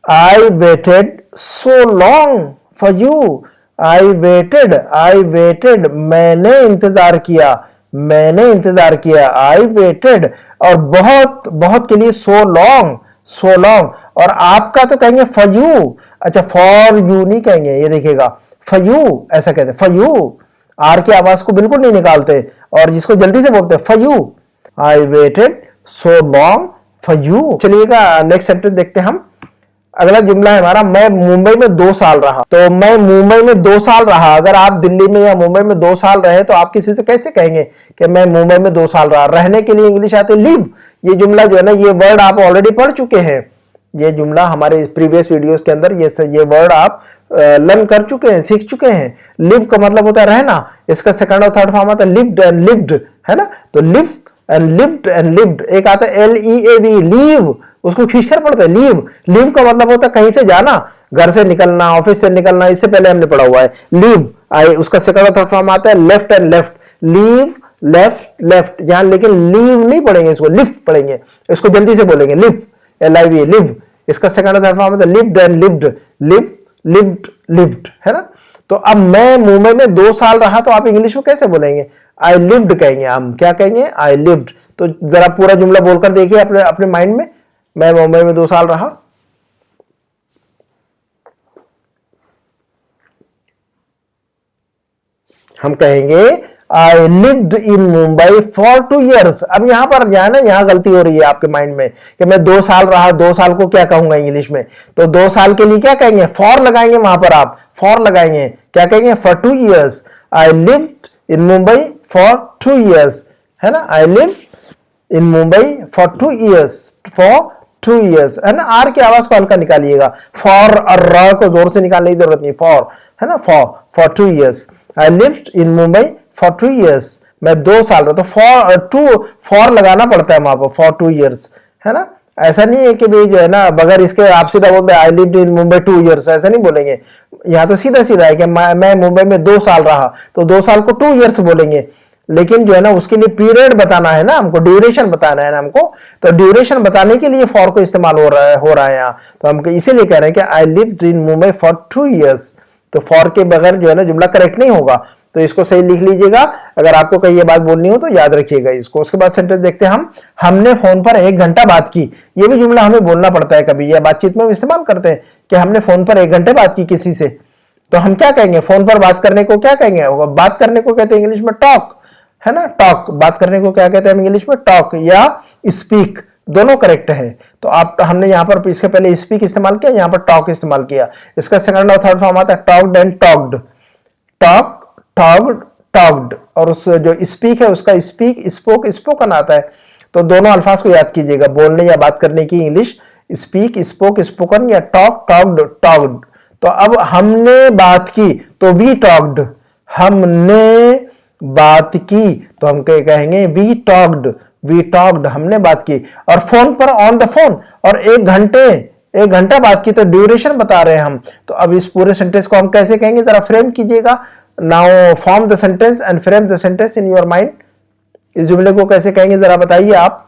I waited so long for you, I waited, मैंने इंतजार किया, मैंने इंतजार किया, आई वेटेड। और बहुत बहुत के लिए सो लॉन्ग, सो लॉन्ग। और आपका तो कहेंगे फॉर यू, अच्छा फॉर यू नहीं कहेंगे, ये देखिएगा फॉर यू ऐसा कहते हैं, फॉर यू, आर की आवाज को बिल्कुल नहीं निकालते और जिसको जल्दी से बोलते हैं for you, I waited so long for you. चलिएगा नेक्स्ट सेंटेंस देखते हैं हम। अगला जुमला है हमारा, मैं मुंबई में 2 साल रहा। तो मैं मुंबई में 2 साल रहा, अगर आप दिल्ली में या मुंबई में 2 साल रहे तो आप किसी से कैसे कहेंगे कि मैं मुंबई में 2 साल रहा। रहने के लिए इंग्लिश आते लिव। ये जुमला जो है ना, ये वर्ड आप ऑलरेडी पढ़ चुके हैं, ये जुमला हमारे प्रीवियस वीडियोस के अंदर ये वर्ड आप लर्न कर चुके हैं, सीख चुके हैं। लिव का मतलब होता है रहना, इसका सेकंड और थर्ड फॉर्म आता है लिव्ड एंड लिव्ड, है ना। तो live and lived and lived. एक आता है LEAV, लीव, उसको खींचकर पढ़ते हैं लीव। लीव का मतलब होता है कहीं से जाना, घर से निकलना, ऑफिस से निकलना, इससे पहले हमने पढ़ा हुआ है लीव। उसका सेकंड और थर्ड फॉर्म आता है left and left, leave left left. यहां लेकिन लीव नहीं पढ़ेंगे, इसको लिव पढ़ेंगे, इसको जल्दी से बोलेंगे लिव, LIV लिव। इसका सेकंड और थर्ड फॉर्म आता है lived and lived, live lived lived, है ना। तो अब मैं मुंबई में 2 साल रहा, तो आप इंग्लिश में कैसे बोलेंगे, आई लिव्ड कहेंगे, हम क्या कहेंगे, आई लिव्ड। तो जरा पूरा जुमला बोलकर देखिए अपने अपने माइंड में, मैं मुंबई में 2 साल रहा। हम कहेंगे I lived in Mumbai for 2 years। अब यहां पर क्या है ना, यहां गलती हो रही है आपके माइंड में कि मैं 2 साल रहा, 2 साल को क्या कहूंगा इंग्लिश में। तो 2 साल के लिए क्या कहेंगे, फॉर लगाएंगे, वहां पर आप फॉर लगाएंगे, क्या कहेंगे, for 2 years। I lived in Mumbai for 2 years, है ना। I live in Mumbai for 2 years, for 2 years, है ना। आर की आवाज को हल्का निकालिएगा, फॉर और र को जोर से निकालने की जरूरत नहीं, फॉर, है ना, for 2 years। I lived in Mumbai for 2 years, मैं 2 साल रहा। तो फॉर लगाना पड़ता है वहां पर, फॉर 2 years, है ना। ऐसा नहीं है कि भाई जो है ना बगैर इसके आप सीधा बोलते हैं I lived in Mumbai 2 years, ऐसा नहीं बोलेंगे। यहाँ तो सीधा सीधा है कि मैं मुंबई में 2 साल रहा, तो 2 साल को 2 years बोलेंगे। लेकिन जो है ना उसके लिए पीरियड बताना है ना हमको, ड्यूरेशन बताना है ना हमको। तो ड्यूरेशन बताने के लिए फॉर को इस्तेमाल हो रहा है यहाँ। तो हम इसीलिए कह रहे हैं कि I lived in Mumbai for 2 years। तो फॉर के बगैर जो है ना जुमला करेक्ट नहीं होगा, तो इसको सही लिख लीजिएगा। अगर आपको कहीं ये बात बोलनी हो तो याद रखिएगा इसको। उसके बाद सेंटेंस देखते हैं हम, हमने फोन पर 1 घंटा बात की। ये भी जुमला हमें बोलना पड़ता है कभी, या बातचीत में हम इस्तेमाल करते हैं कि हमने फोन पर 1 घंटे बात की किसी से। तो हम क्या कहेंगे, फोन पर बात करने को क्या कहेंगे, बात करने को कहते हैं इंग्लिश में टॉक, है ना, टॉक। बात करने को क्या कहते हैं इंग्लिश में, टॉक या स्पीक, दोनों करेक्ट है। तो आप हमने यहाँ पर इसके पहले स्पीक इस्तेमाल किया, यहाँ पर टॉक इस्तेमाल किया। इसका सेकंड और थर्ड फॉर्म आता है talked and talked, talk talked talked. और उस जो स्पीक है उसका स्पीक स्पोक स्पोकन आता है। तो दोनों अल्फाज को याद कीजिएगा, बोलने या बात करने की इंग्लिश, स्पीक स्पोक स्पोकन या टॉक टॉक्ड टॉक्ड। तो अब हमने बात की तो वी टॉक्ड, हमने बात की तो हम कहेंगे वी टॉक्ड, हमने बात की। और फोन पर ऑन द फोन, और 1 घंटा बात की, तो ड्यूरेशन बता रहे हैं हम। तो अब इस पूरे सेंटेंस को हम कैसे कहेंगे, जरा फ्रेम कीजिएगा। Now form the sentence and frame the sentence in your mind. इस जुमले को कैसे कहेंगे जरा बताइए आप।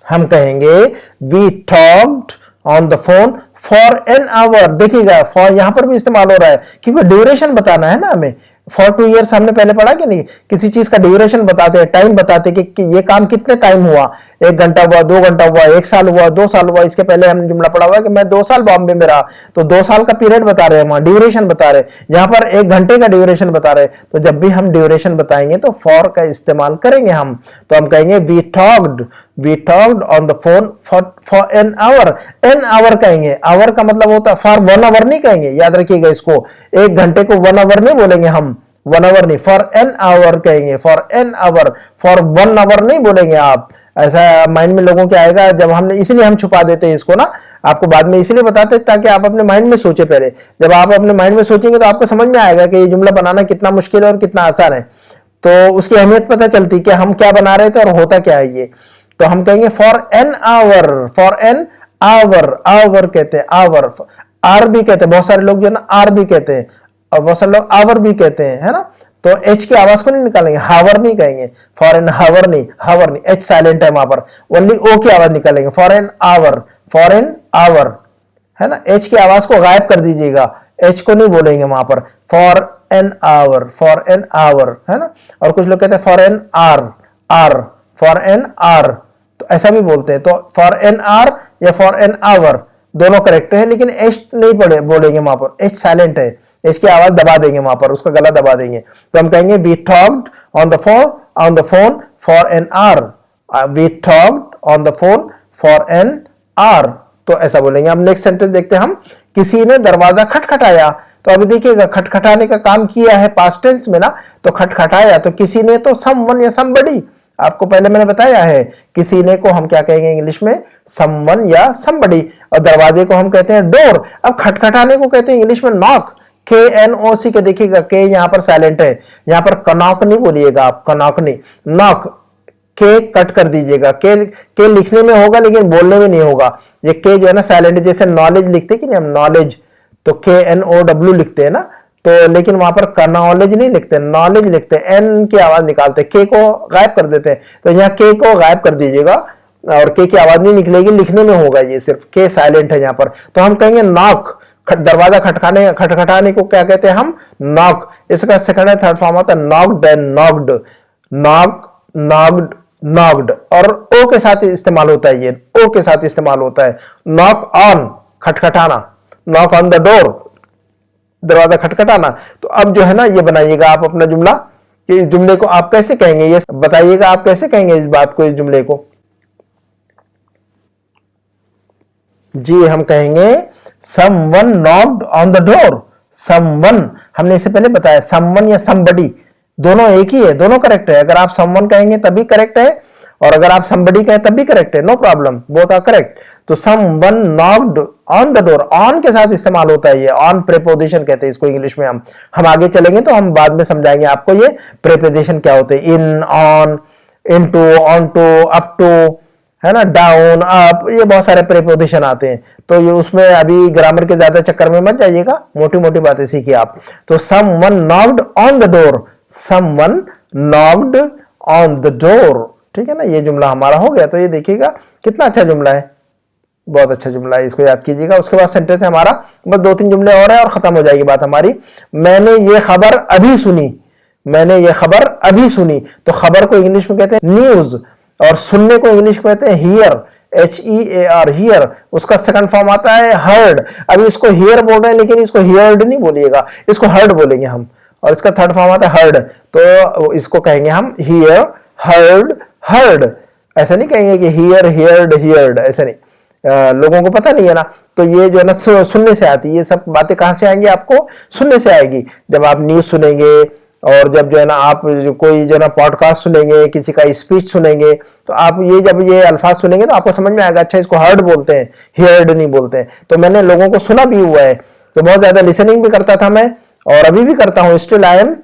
हम कहेंगे we talked on the phone for an hour. देखिएगा फॉर यहां पर भी इस्तेमाल हो रहा है क्योंकि ड्यूरेशन बताना है ना हमें। फॉर 2 years हमने पहले पढ़ा कि नहीं, किसी चीज का ड्यूरेशन बताते हैं, टाइम बताते हैं कि ये काम कितने टाइम हुआ, 1 घंटा हुआ, 2 घंटा हुआ, 1 साल हुआ, 2 साल हुआ। इसके पहले हमने जुमला पढ़ा हुआ कि मैं 2 साल बॉम्बे में रहा, तो 2 साल का पीरियड बता रहे हैं, वहां ड्यूरेशन बता रहे हैं। यहाँ पर 1 घंटे का ड्यूरेशन बता रहे हैं। तो जब भी हम ड्यूरेशन बताएंगे तो फॉर का इस्तेमाल करेंगे हम। तो हम कहेंगे we talked on the phone for an hour. An hour कहेंगे, आवर का मतलब होता है फॉर 1 आवर नहीं कहेंगे, याद रखिएगा इसको। 1 घंटे को 1 आवर नहीं बोलेंगे हम, 1 आवर नहीं, फॉर एन आवर कहेंगे, for an hour, for 1 hour नहीं बोलेंगे आप। ऐसा माइंड में लोगों के आएगा जब हमने, इसलिए हम छुपा देते हैं इसको ना, आपको बाद में इसलिए बताते हैं ताकि आप अपने माइंड में सोचे पहले। जब आप अपने माइंड में सोचेंगे तो आपको समझ में आएगा कि ये जुमला बनाना कितना मुश्किल है और कितना आसान है, तो उसकी अहमियत पता चलती कि हम क्या बना रहे थे और होता क्या है ये। तो हम कहेंगे for an hour, for an hour, hour कहते हैं, आवर, आर भी कहते हैं, बहुत सारे लोग जो है ना आर भी कहते हैं और बहुत सारे लोग आवर भी कहते हैं, है ना। तो एच की आवाज को नहीं निकालेंगे, हावर नहीं कहेंगे, फॉर एन हावर नहीं, हावर नहीं, एच साइलेंट है वहां पर, ओनली ओ की आवाज निकालेंगे, for an hour, for an hour, है ना। एच की आवाज को गायब कर दीजिएगा, एच को नहीं बोलेंगे वहां पर, for an hour, for an hour, है ना। और कुछ लोग कहते हैं for an hour, hour, for an hour, तो ऐसा भी बोलते हैं। तो फॉर एन आर या फॉर एन आवर दोनों करेक्ट है, लेकिन एच नहीं बोलेंगे वहां पर, एच साइलेंट है, एच की आवाज दबा देंगे वहां पर, उसका गला दबा देंगे। तो हम कहेंगे we talked on the phone for an hour, we talked on the phone for an hour, तो ऐसा बोलेंगे। अब नेक्स्ट सेंटेंस देखते हैं हम, किसी ने दरवाजा खटखटाया। तो अभी देखिएगा खटखटाने का काम किया है पास्ट टेंस में ना, तो खटखटाया, तो किसी ने तो समवन या समबडी, आपको पहले मैंने बताया है, किसी ने को हम क्या कहेंगे इंग्लिश में, समवन या समबडी, और दरवाजे को हम कहते हैं डोर। अब खटखटाने को कहते हैं इंग्लिश में नॉक, KNOC के, देखिएगा के यहाँ पर साइलेंट है, यहाँ पर कनॉक नहीं बोलिएगा आप, कनॉक नहीं, नॉक, के कट कर दीजिएगा, के लिखने में होगा लेकिन बोलने में नहीं होगा। ये के जो है ना साइलेंट, जैसे नॉलेज लिखते कि नहीं हम, नॉलेज तो KNOW लिखते हैं ना, तो लेकिन वहां पर नॉलेज नहीं लिखते, नॉलेज लिखते हैं, एन की आवाज निकालते, के को गायब कर देते हैं। तो यहाँ के को गायब कर दीजिएगा और के की आवाज नहीं निकलेगी, लिखने में होगा ये, सिर्फ के साइलेंट है यहाँ पर। तो हम कहेंगे नॉक, दरवाजा खटखटाने को क्या कहते हैं हम, नॉक। इसका सेकंड एंड थर्ड फॉर्म होता है knocked and knocked, knock, knocked, knocked, और ओ के साथ इस्तेमाल होता है, ये ओ के साथ इस्तेमाल होता है। नॉक ऑन, खटखटाना, नॉक ऑन द डोर, दरवाजा खटखटाना। तो अब जो है ना ये बनाइएगा आप अपना जुमला, कि इस जुमले को आप कैसे कहेंगे, ये बताइएगा आप कैसे कहेंगे इस बात को, इस जुमले को। जी हम कहेंगे someone knocked on the door, someone, हमने इससे पहले बताया someone या somebody दोनों एक ही है, दोनों करेक्ट है। अगर आप someone कहेंगे तभी करेक्ट है, और अगर आप somebody कहें तब भी करेक्ट है, no problem, both are correct. तो someone knocked on the door, on के साथ इस्तेमाल होता है ये, on preposition कहते हैं इसको इंग्लिश में। हम आगे चलेंगे तो हम बाद में समझाएंगे आपको ये preposition क्या होते हैं, in, on, into, onto, up to, है ना, डाउन, अप, ये बहुत सारे प्रीपोजिशन आते हैं। तो ये उसमें अभी ग्रामर के ज्यादा चक्कर में मत जाइएगा, मोटी मोटी बातें सीखिए आप। तो someone knocked on the door, someone knocked on the door, ठीक है ना, ये जुमला हमारा हो गया। तो ये देखिएगा कितना अच्छा जुमला है, बहुत अच्छा जुमला है, इसको याद कीजिएगा। उसके बाद सेंटेंस है हमारा, बस 2-3 जुमले और है और खत्म हो जाएगी बात हमारी। मैंने ये खबर अभी सुनी, मैंने ये खबर अभी सुनी। तो खबर को इंग्लिश में कहते हैं न्यूज, और सुनने को इंग्लिश में कहते हैं हियर, HEAR, हियर। उसका सेकंड फॉर्म आता है हर्ड। अभी इसको हियर बोल रहे हैं लेकिन इसको हियर्ड नहीं बोलिएगा, इसको हर्ड बोलेंगे हम। और इसका थर्ड फॉर्म आता है हर्ड, तो इसको कहेंगे हम हियर, हर्ड, हर्ड। ऐसा नहीं कहेंगे कि हियर, हियर्ड, हियर्ड, ऐसा नहीं, लोगों को पता नहीं है ना। तो ये जो है ना सुनने से आती है, ये सब बातें कहां से आएंगी, आपको सुनने से आएगी। जब आप न्यूज सुनेंगे और जब जो है ना आप जो कोई जो है ना पॉडकास्ट सुनेंगे, किसी का स्पीच सुनेंगे, तो आप ये जब ये अल्फाज सुनेंगे तो आपको समझ में आएगा, अच्छा इसको हर्ड बोलते हैं, हियर्ड नहीं बोलते हैं। तो मैंने लोगों को सुना भी हुआ है, तो बहुत ज्यादा लिसनिंग भी करता था मैं, और अभी भी करता हूँ, still I am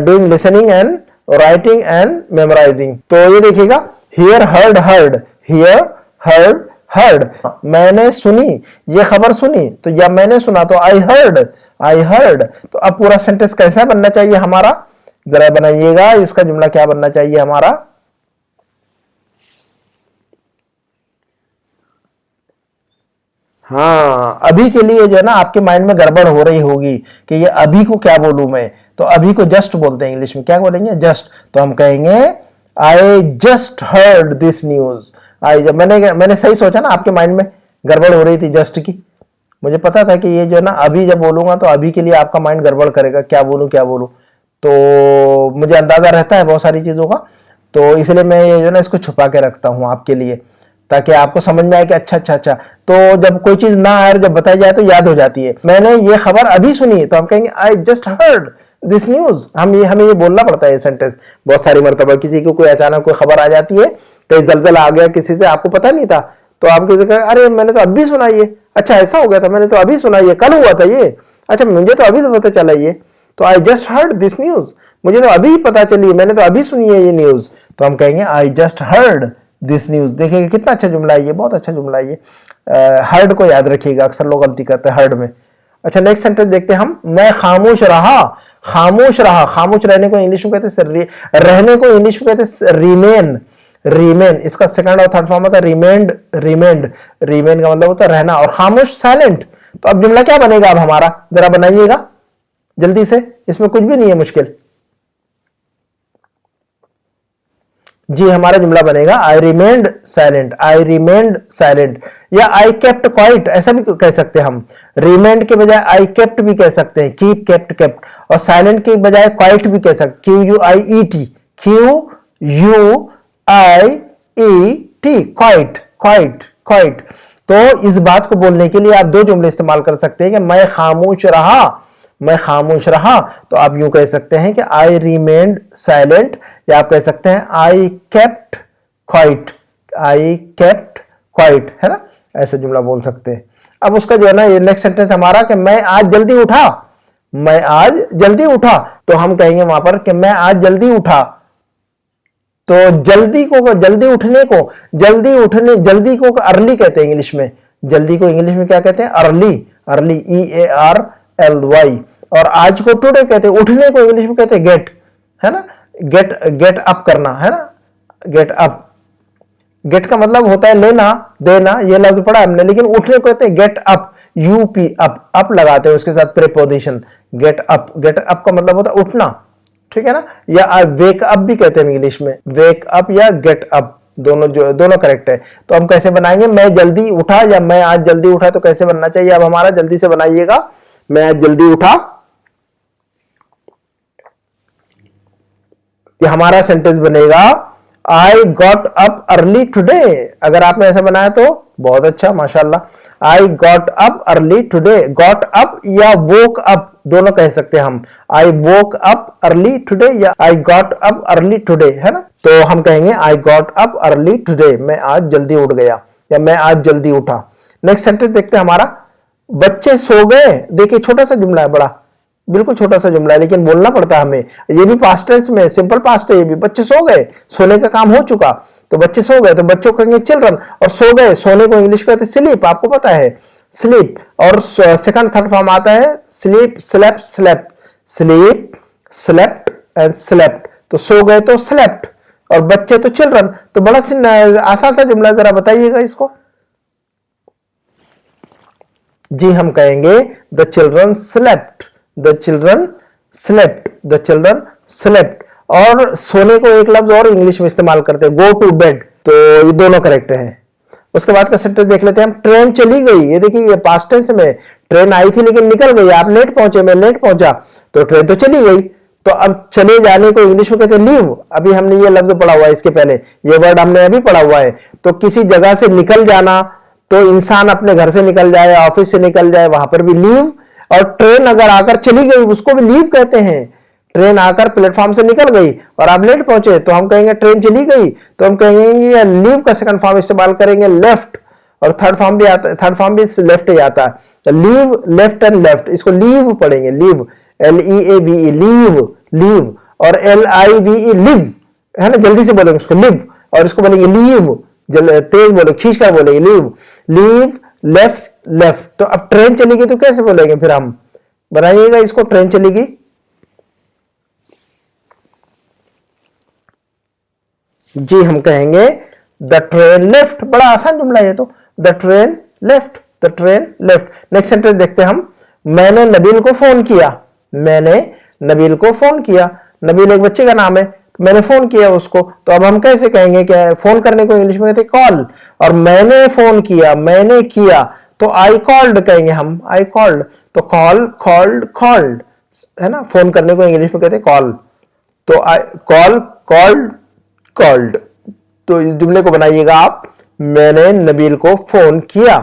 doing listening and writing and memorising. तो ये देखिएगा here, heard, heard, here, heard, heard. मैंने सुनी, ये खबर सुनी, तो या मैंने सुना तो आई हर्ड, आई हर्ड। तो अब पूरा सेंटेंस कैसा बनना चाहिए हमारा, जरा बनाइएगा, इसका जुमला क्या बनना चाहिए हमारा। हाँ, अभी के लिए जो है ना आपके माइंड में गड़बड़ हो रही होगी कि ये अभी को क्या बोलूं मैं, तो अभी को जस्ट बोलते हैं इंग्लिश में, क्या बोलेंगे, जस्ट। तो हम कहेंगे I just heard this news. I, जब मैंने सही सोचा ना, आपके माइंड में गड़बड़ हो रही थी जस्ट की, मुझे पता था कि ये जो है ना अभी जब बोलूंगा तो अभी के लिए आपका माइंड गड़बड़ करेगा, क्या बोलूं क्या बोलूं। तो मुझे अंदाजा रहता है बहुत सारी चीजों का, तो इसलिए मैं ये जो है ना इसको छुपा के रखता हूं आपके लिए, ताकि आपको समझ में आए कि अच्छा अच्छा अच्छा। तो जब कोई चीज ना आए, जब बताई जाए तो याद हो जाती है। मैंने ये खबर अभी सुनी, तो हम कहेंगे I just heard this news. हमें ये बोलना पड़ता है ये सेंटेंस बहुत सारी मरतबा। किसी को कोई अचानक कोई खबर आ जाती है कहीं जलजला आ गया किसी से, आपको पता नहीं था, तो आप किसी का अरे मैंने तो अभी सुना ये, अच्छा ऐसा हो गया था, मैंने तो अभी सुना ये, कल हुआ था ये, अच्छा मुझे तो अभी तो पता चला ये, तो आई जस्ट हर्ड दिस न्यूज, मुझे तो अभी पता चली, मैंने तो अभी सुनी है ये न्यूज, तो हम कहेंगे I just heard this news. देखिए कितना अच्छा जुमला है ये, बहुत अच्छा जुमला है ये। हर्ड को याद रखिएगा, अक्सर लोग गलती करते हैं हर्ड में। अच्छा नेक्स्ट सेंटेंस देखते हैं हम, मैं खामोश रहा। खामोश रहा, खामोश रहने को इंग्लिश में कहते हैं, रहने को इंग्लिश में कहते हैं रिमेन। रिमेन, इसका सेकंड और थर्ड फॉर्म होता है रिमेंड। रिमेंड, रिमेन का मतलब होता है रहना, और खामोश साइलेंट। तो अब जुमला क्या बनेगा अब हमारा, जरा बनाइएगा जल्दी से, इसमें कुछ भी नहीं है मुश्किल। जी हमारा जुमला बनेगा आई रिमेंड साइलेंट, आई रिमेंड साइलेंट, या आई केप्ट क्वाइट, ऐसा भी कह सकते हैं हम। रिमेंड के बजाय आई केप्ट भी कह सकते हैं, कीप, केप्ट, केप्ट, और साइलेंट के बजाय क्वाइट भी कह सकते, Q U I E T, Q U I E T, quiet, quiet, quiet. तो इस बात को बोलने के लिए आप दो जुमले इस्तेमाल कर सकते हैं कि मैं खामोश रहा, मैं खामोश रहा, तो आप यूं कह सकते हैं कि आई रिमेंड साइलेंट, या आप कह सकते हैं I kept quite, I kept quite, है ना, ऐसे जुमला बोल सकते हैं। अब उसका जो है ना ये नेक्स्ट सेंटेंस हमारा कि मैं आज जल्दी उठा, मैं आज जल्दी उठा, तो हम कहेंगे वहां पर कि मैं आज जल्दी उठा। तो जल्दी को, जल्दी उठने को, जल्दी उठने, जल्दी को अर्ली कहते हैं इंग्लिश में, जल्दी को इंग्लिश में क्या कहते हैं, अर्ली, अर्ली, EARLY। और आज को टुडे कहते हैं, उठने को इंग्लिश में कहते हैं गेट, है ना, गेट, गेट अप करना, है ना, गेट अप। गेट का मतलब होता है लेना, देना, ये लफ्ज पढ़ा हमने, लेकिन उठने को कहते हैं गेट अप, UP, अप लगाते हैं उसके साथ preposition, get up. Get up का मतलब होता है उठना, ठीक है ना, या वेक अप भी कहते हैं इंग्लिश में, वेक अप या गेट अप, दोनों करेक्ट है। तो हम कैसे बनाएंगे, मैं जल्दी उठा या मैं आज जल्दी उठा, तो कैसे बनना चाहिए अब हमारा, जल्दी से बनाइएगा, मैं आज जल्दी उठा। ये हमारा सेंटेंस बनेगा I got up early today. अगर आपने ऐसा बनाया तो बहुत अच्छा, माशाल्लाह। I got up early today, got up या वोक अप दोनों कह सकते हैं हम, आई वोक अप अर्ली टुडे या I got up early today, है ना। तो हम कहेंगे I got up early today, मैं आज जल्दी उठ गया या मैं आज जल्दी उठा। नेक्स्ट सेंटेंस देखते हैं हमारा, बच्चे सो गए। देखिए छोटा सा जुमला है, बड़ा बिल्कुल छोटा सा जुमला है, लेकिन बोलना पड़ता है हमें। ये भी पास्ट टेंस में, सिंपल पास्ट है ये भी। बच्चे सो गए, सोने का काम हो चुका, तो बच्चे सो गए, तो बच्चों कहेंगे चिल्ड्रन, और सो गए, सोने को इंग्लिश कहते हैं स्लीप, आपको पता है, स्लीप। और सेकंड थर्ड फॉर्म आता है sleep, slept, slept, sleep, slept and slept. तो सो गए तो स्लेप्ट, और बच्चे तो चिल्ड्रन। तो बड़ा आसान सा जुमला, जरा बताइएगा इसको। जी हम कहेंगे the children slept, the children slept, the children slept. और सोने को एक लफ्ज और इंग्लिश में इस्तेमाल करते हैं, गो टू बेड। तो ये दोनों करेक्ट है। उसके बाद का सेंटेंस देख लेते हैं हम, ट्रेन चली गई। ये देखिए ये पास्ट टेंस में, ट्रेन आई थी लेकिन निकल गई, आप लेट पहुंचे, मैं लेट पहुंचा, तो ट्रेन तो चली गई। तो अब चले जाने को इंग्लिश में कहते हैं लीव। अभी हमने ये लफ्ज पढ़ा हुआ है, इसके पहले ये वर्ड हमने अभी पढ़ा हुआ है। तो किसी जगह से निकल जाना, तो इंसान अपने घर से निकल जाए, ऑफिस से निकल जाए, वहां पर भी लीव। और ट्रेन अगर आकर चली गई उसको भी लीव कहते हैं। ट्रेन आकर प्लेटफॉर्म से निकल गई और आप लेट पहुंचे, तो हम कहेंगे ट्रेन चली गई, तो हम कहेंगे लीव का सेकंड फॉर्म इस्तेमाल करेंगे लेफ्ट, और थर्ड फॉर्म भी आता है, थर्ड फॉर्म भी लेफ्ट ही आता है। तो लीव, लेफ्ट एंड लेफ्ट, इसको लीव पढ़ेंगे, लीव, LEAVE, लीव, लीव, और LIVE लिव, है ना, जल्दी से बोलेंगे उसको लिव, और इसको बोलेंगे लीव, तेज बोले, खींच कर बोलेंगे लीव, लीव, लेफ्ट, लेफ्ट। तो अब ट्रेन चलेगी तो कैसे बोलेंगे फिर हम, बताइएगा इसको, ट्रेन चलेगी। जी हम कहेंगे द ट्रेन लेफ्ट। बड़ा आसान जुमला है ये तो, the train left, the train left. Next sentence देखते हैं हम, मैंने नबील को फोन किया, मैंने नबील को फोन किया। नबील एक बच्चे का नाम है, मैंने फोन किया उसको, तो अब हम कैसे कहेंगे, क्या फोन करने को इंग्लिश में कहते हैं कॉल, और मैंने फोन किया, मैंने किया, तो आई कॉल्ड कहेंगे हम, आई कॉल्ड। तो कॉल, कॉल्ड, कॉल्ड, है ना, फोन करने को इंग्लिश में कहते हैं कॉल। तो आई कॉल, कॉल्ड, कॉल्ड। तो इस जुमले को बनाइएगा आप, मैंने नबील को फोन किया।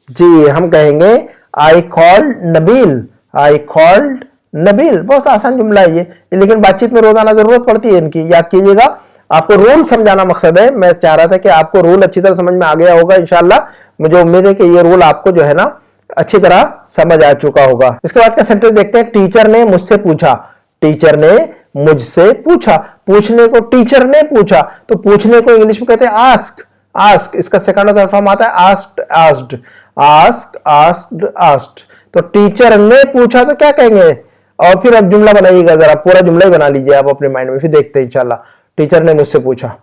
जी हम कहेंगे I called Nabeel, I called Nabeel, बहुत आसान जुमला है ये, लेकिन बातचीत में रोजाना जरूरत पड़ती है इनकी, याद कीजिएगा। आपको रूल समझाना मकसद है, मैं चाह रहा था कि आपको रूल अच्छी तरह समझ में आ गया होगा इंशाल्लाह। मुझे उम्मीद है कि ये रूल आपको जो है ना अच्छी तरह समझ आ चुका होगा। इसके बाद का सेंटेंस देखते हैं, टीचर ने मुझसे पूछा। टीचर ने मुझसे पूछा, पूछने को टीचर ने पूछा, तो पूछने को इंग्लिश में कहते हैं आस्क। आस्क, इसका सेकंड और थर्ड फॉर्म आता है asked, asked, ask, asked, asked. तो टीचर ने पूछा तो क्या कहेंगे, और फिर अब जुमला बनाइएगा, जरा पूरा जुमला ही बना लीजिए आप अपने माइंड में, फिर देखते हैं इंशाल्लाह। टीचर ने मुझसे पूछा,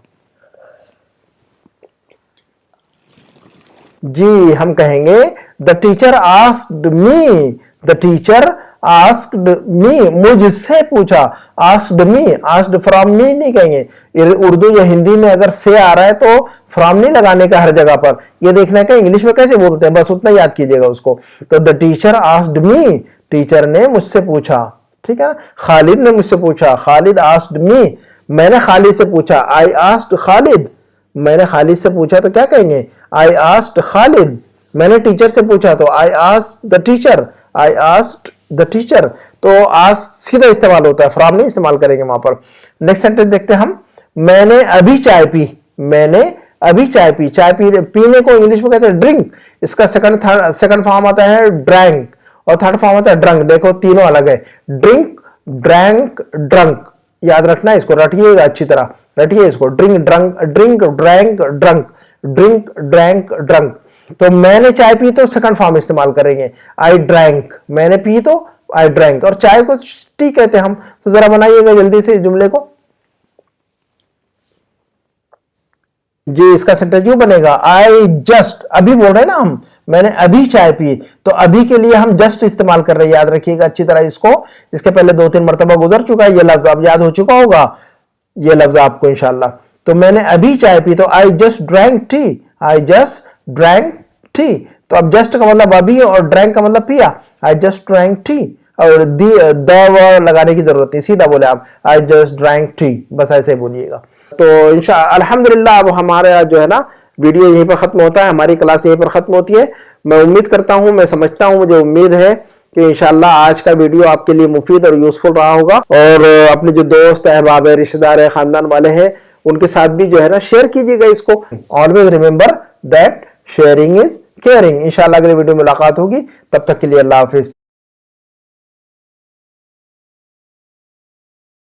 जी हम कहेंगे the teacher asked me, the teacher asked me, मुझसे पूछा। Asked me, asked from me नहीं कहेंगे। उर्दू या हिंदी में अगर से आ रहा है तो फ्रॉम नहीं लगाने का हर जगह पर, ये देखना का इंग्लिश में कैसे बोलते हैं, बस उतना याद कीजिएगा उसको। तो the teacher asked me, teacher ने मुझसे पूछा, ठीक है ना। खालिद ने मुझसे पूछा, खालिद आस्क्ड मी, मैंने खालिद से पूछा, आई आस्क्ड खालिद, मैंने खालिद से पूछा तो क्या कहेंगे, आई आस्क्ड खालिद। मैंने टीचर से पूछा तो I asked the teacher, I asked the teacher. तो आस्क सीधा इस्तेमाल होता है, फ्रॉम नहीं इस्तेमाल करेंगे वहां पर। नेक्स्ट सेंटेंस देखते हैं हम, मैंने अभी चाय पी, मैंने अभी चाय पी। चाय पीने को इंग्लिश में कहते हैं ड्रिंक, इसका सेकंड फॉर्म आता है ड्रैंक, और थर्ड फॉर्म आता है ड्रंक। देखो तीनों अलग है, ड्रिंक, ड्रैंक, ड्रंक, याद रखना, इसको रटिएगा अच्छी तरह, रटिए इसको, drink, drunk, drink, drank, drunk, drink, drank, drunk. तो मैंने चाय पी तो सेकंड फॉर्म इस्तेमाल करेंगे, आई ड्रैंक, मैंने पी तो आई ड्रैंक, और चाय को टी कहते हैं हम। तो जरा बनाइएगा जल्दी से जुमले को जी। इसका सेंटेंस यूं बनेगा, आई जस्ट, अभी बोल रहे हैं ना हम, मैंने अभी चाय पी, तो अभी के लिए हम जस्ट इस्तेमाल कर रहे हैं, याद रखिएगा अच्छी तरह इसको। इसके पहले 2-3 मरतबा गुजर चुका है ये लफ्ज, अब याद हो चुका होगा ये लफ्ज आपको इंशाल्लाह। तो मैंने अभी चाय पी तो I just drank T, I just drank T. तो अब जस्ट का मतलब अभी और ड्रैंक का मतलब पिया, आई जस्ट ड्रैंक टी, और द लगाने की जरूरत नहीं, सीधा बोले आप, आई जस्ट ड्रैंक टी, बस ऐसे बोलिएगा। तो इंशाअल्लाह अल्हम्दुलिल्लाह अब हमारा जो है ना वीडियो यहीं पर खत्म होता है, हमारी क्लास यहीं पर खत्म होती है। मैं उम्मीद करता हूं, मैं समझता हूं, मुझे उम्मीद है कि इंशाअल्लाह आज का वीडियो आपके लिए मुफीद और यूजफुल रहा होगा, और अपने जो दोस्त अहबाब है, रिश्तेदार है, खानदान वाले हैं, उनके साथ भी जो है ना शेयर कीजिएगा इसको। Always remember that sharing is caring. इंशाअल्लाह अगले वीडियो में मुलाकात होगी, तब तक के लिए अल्लाह हाफिज।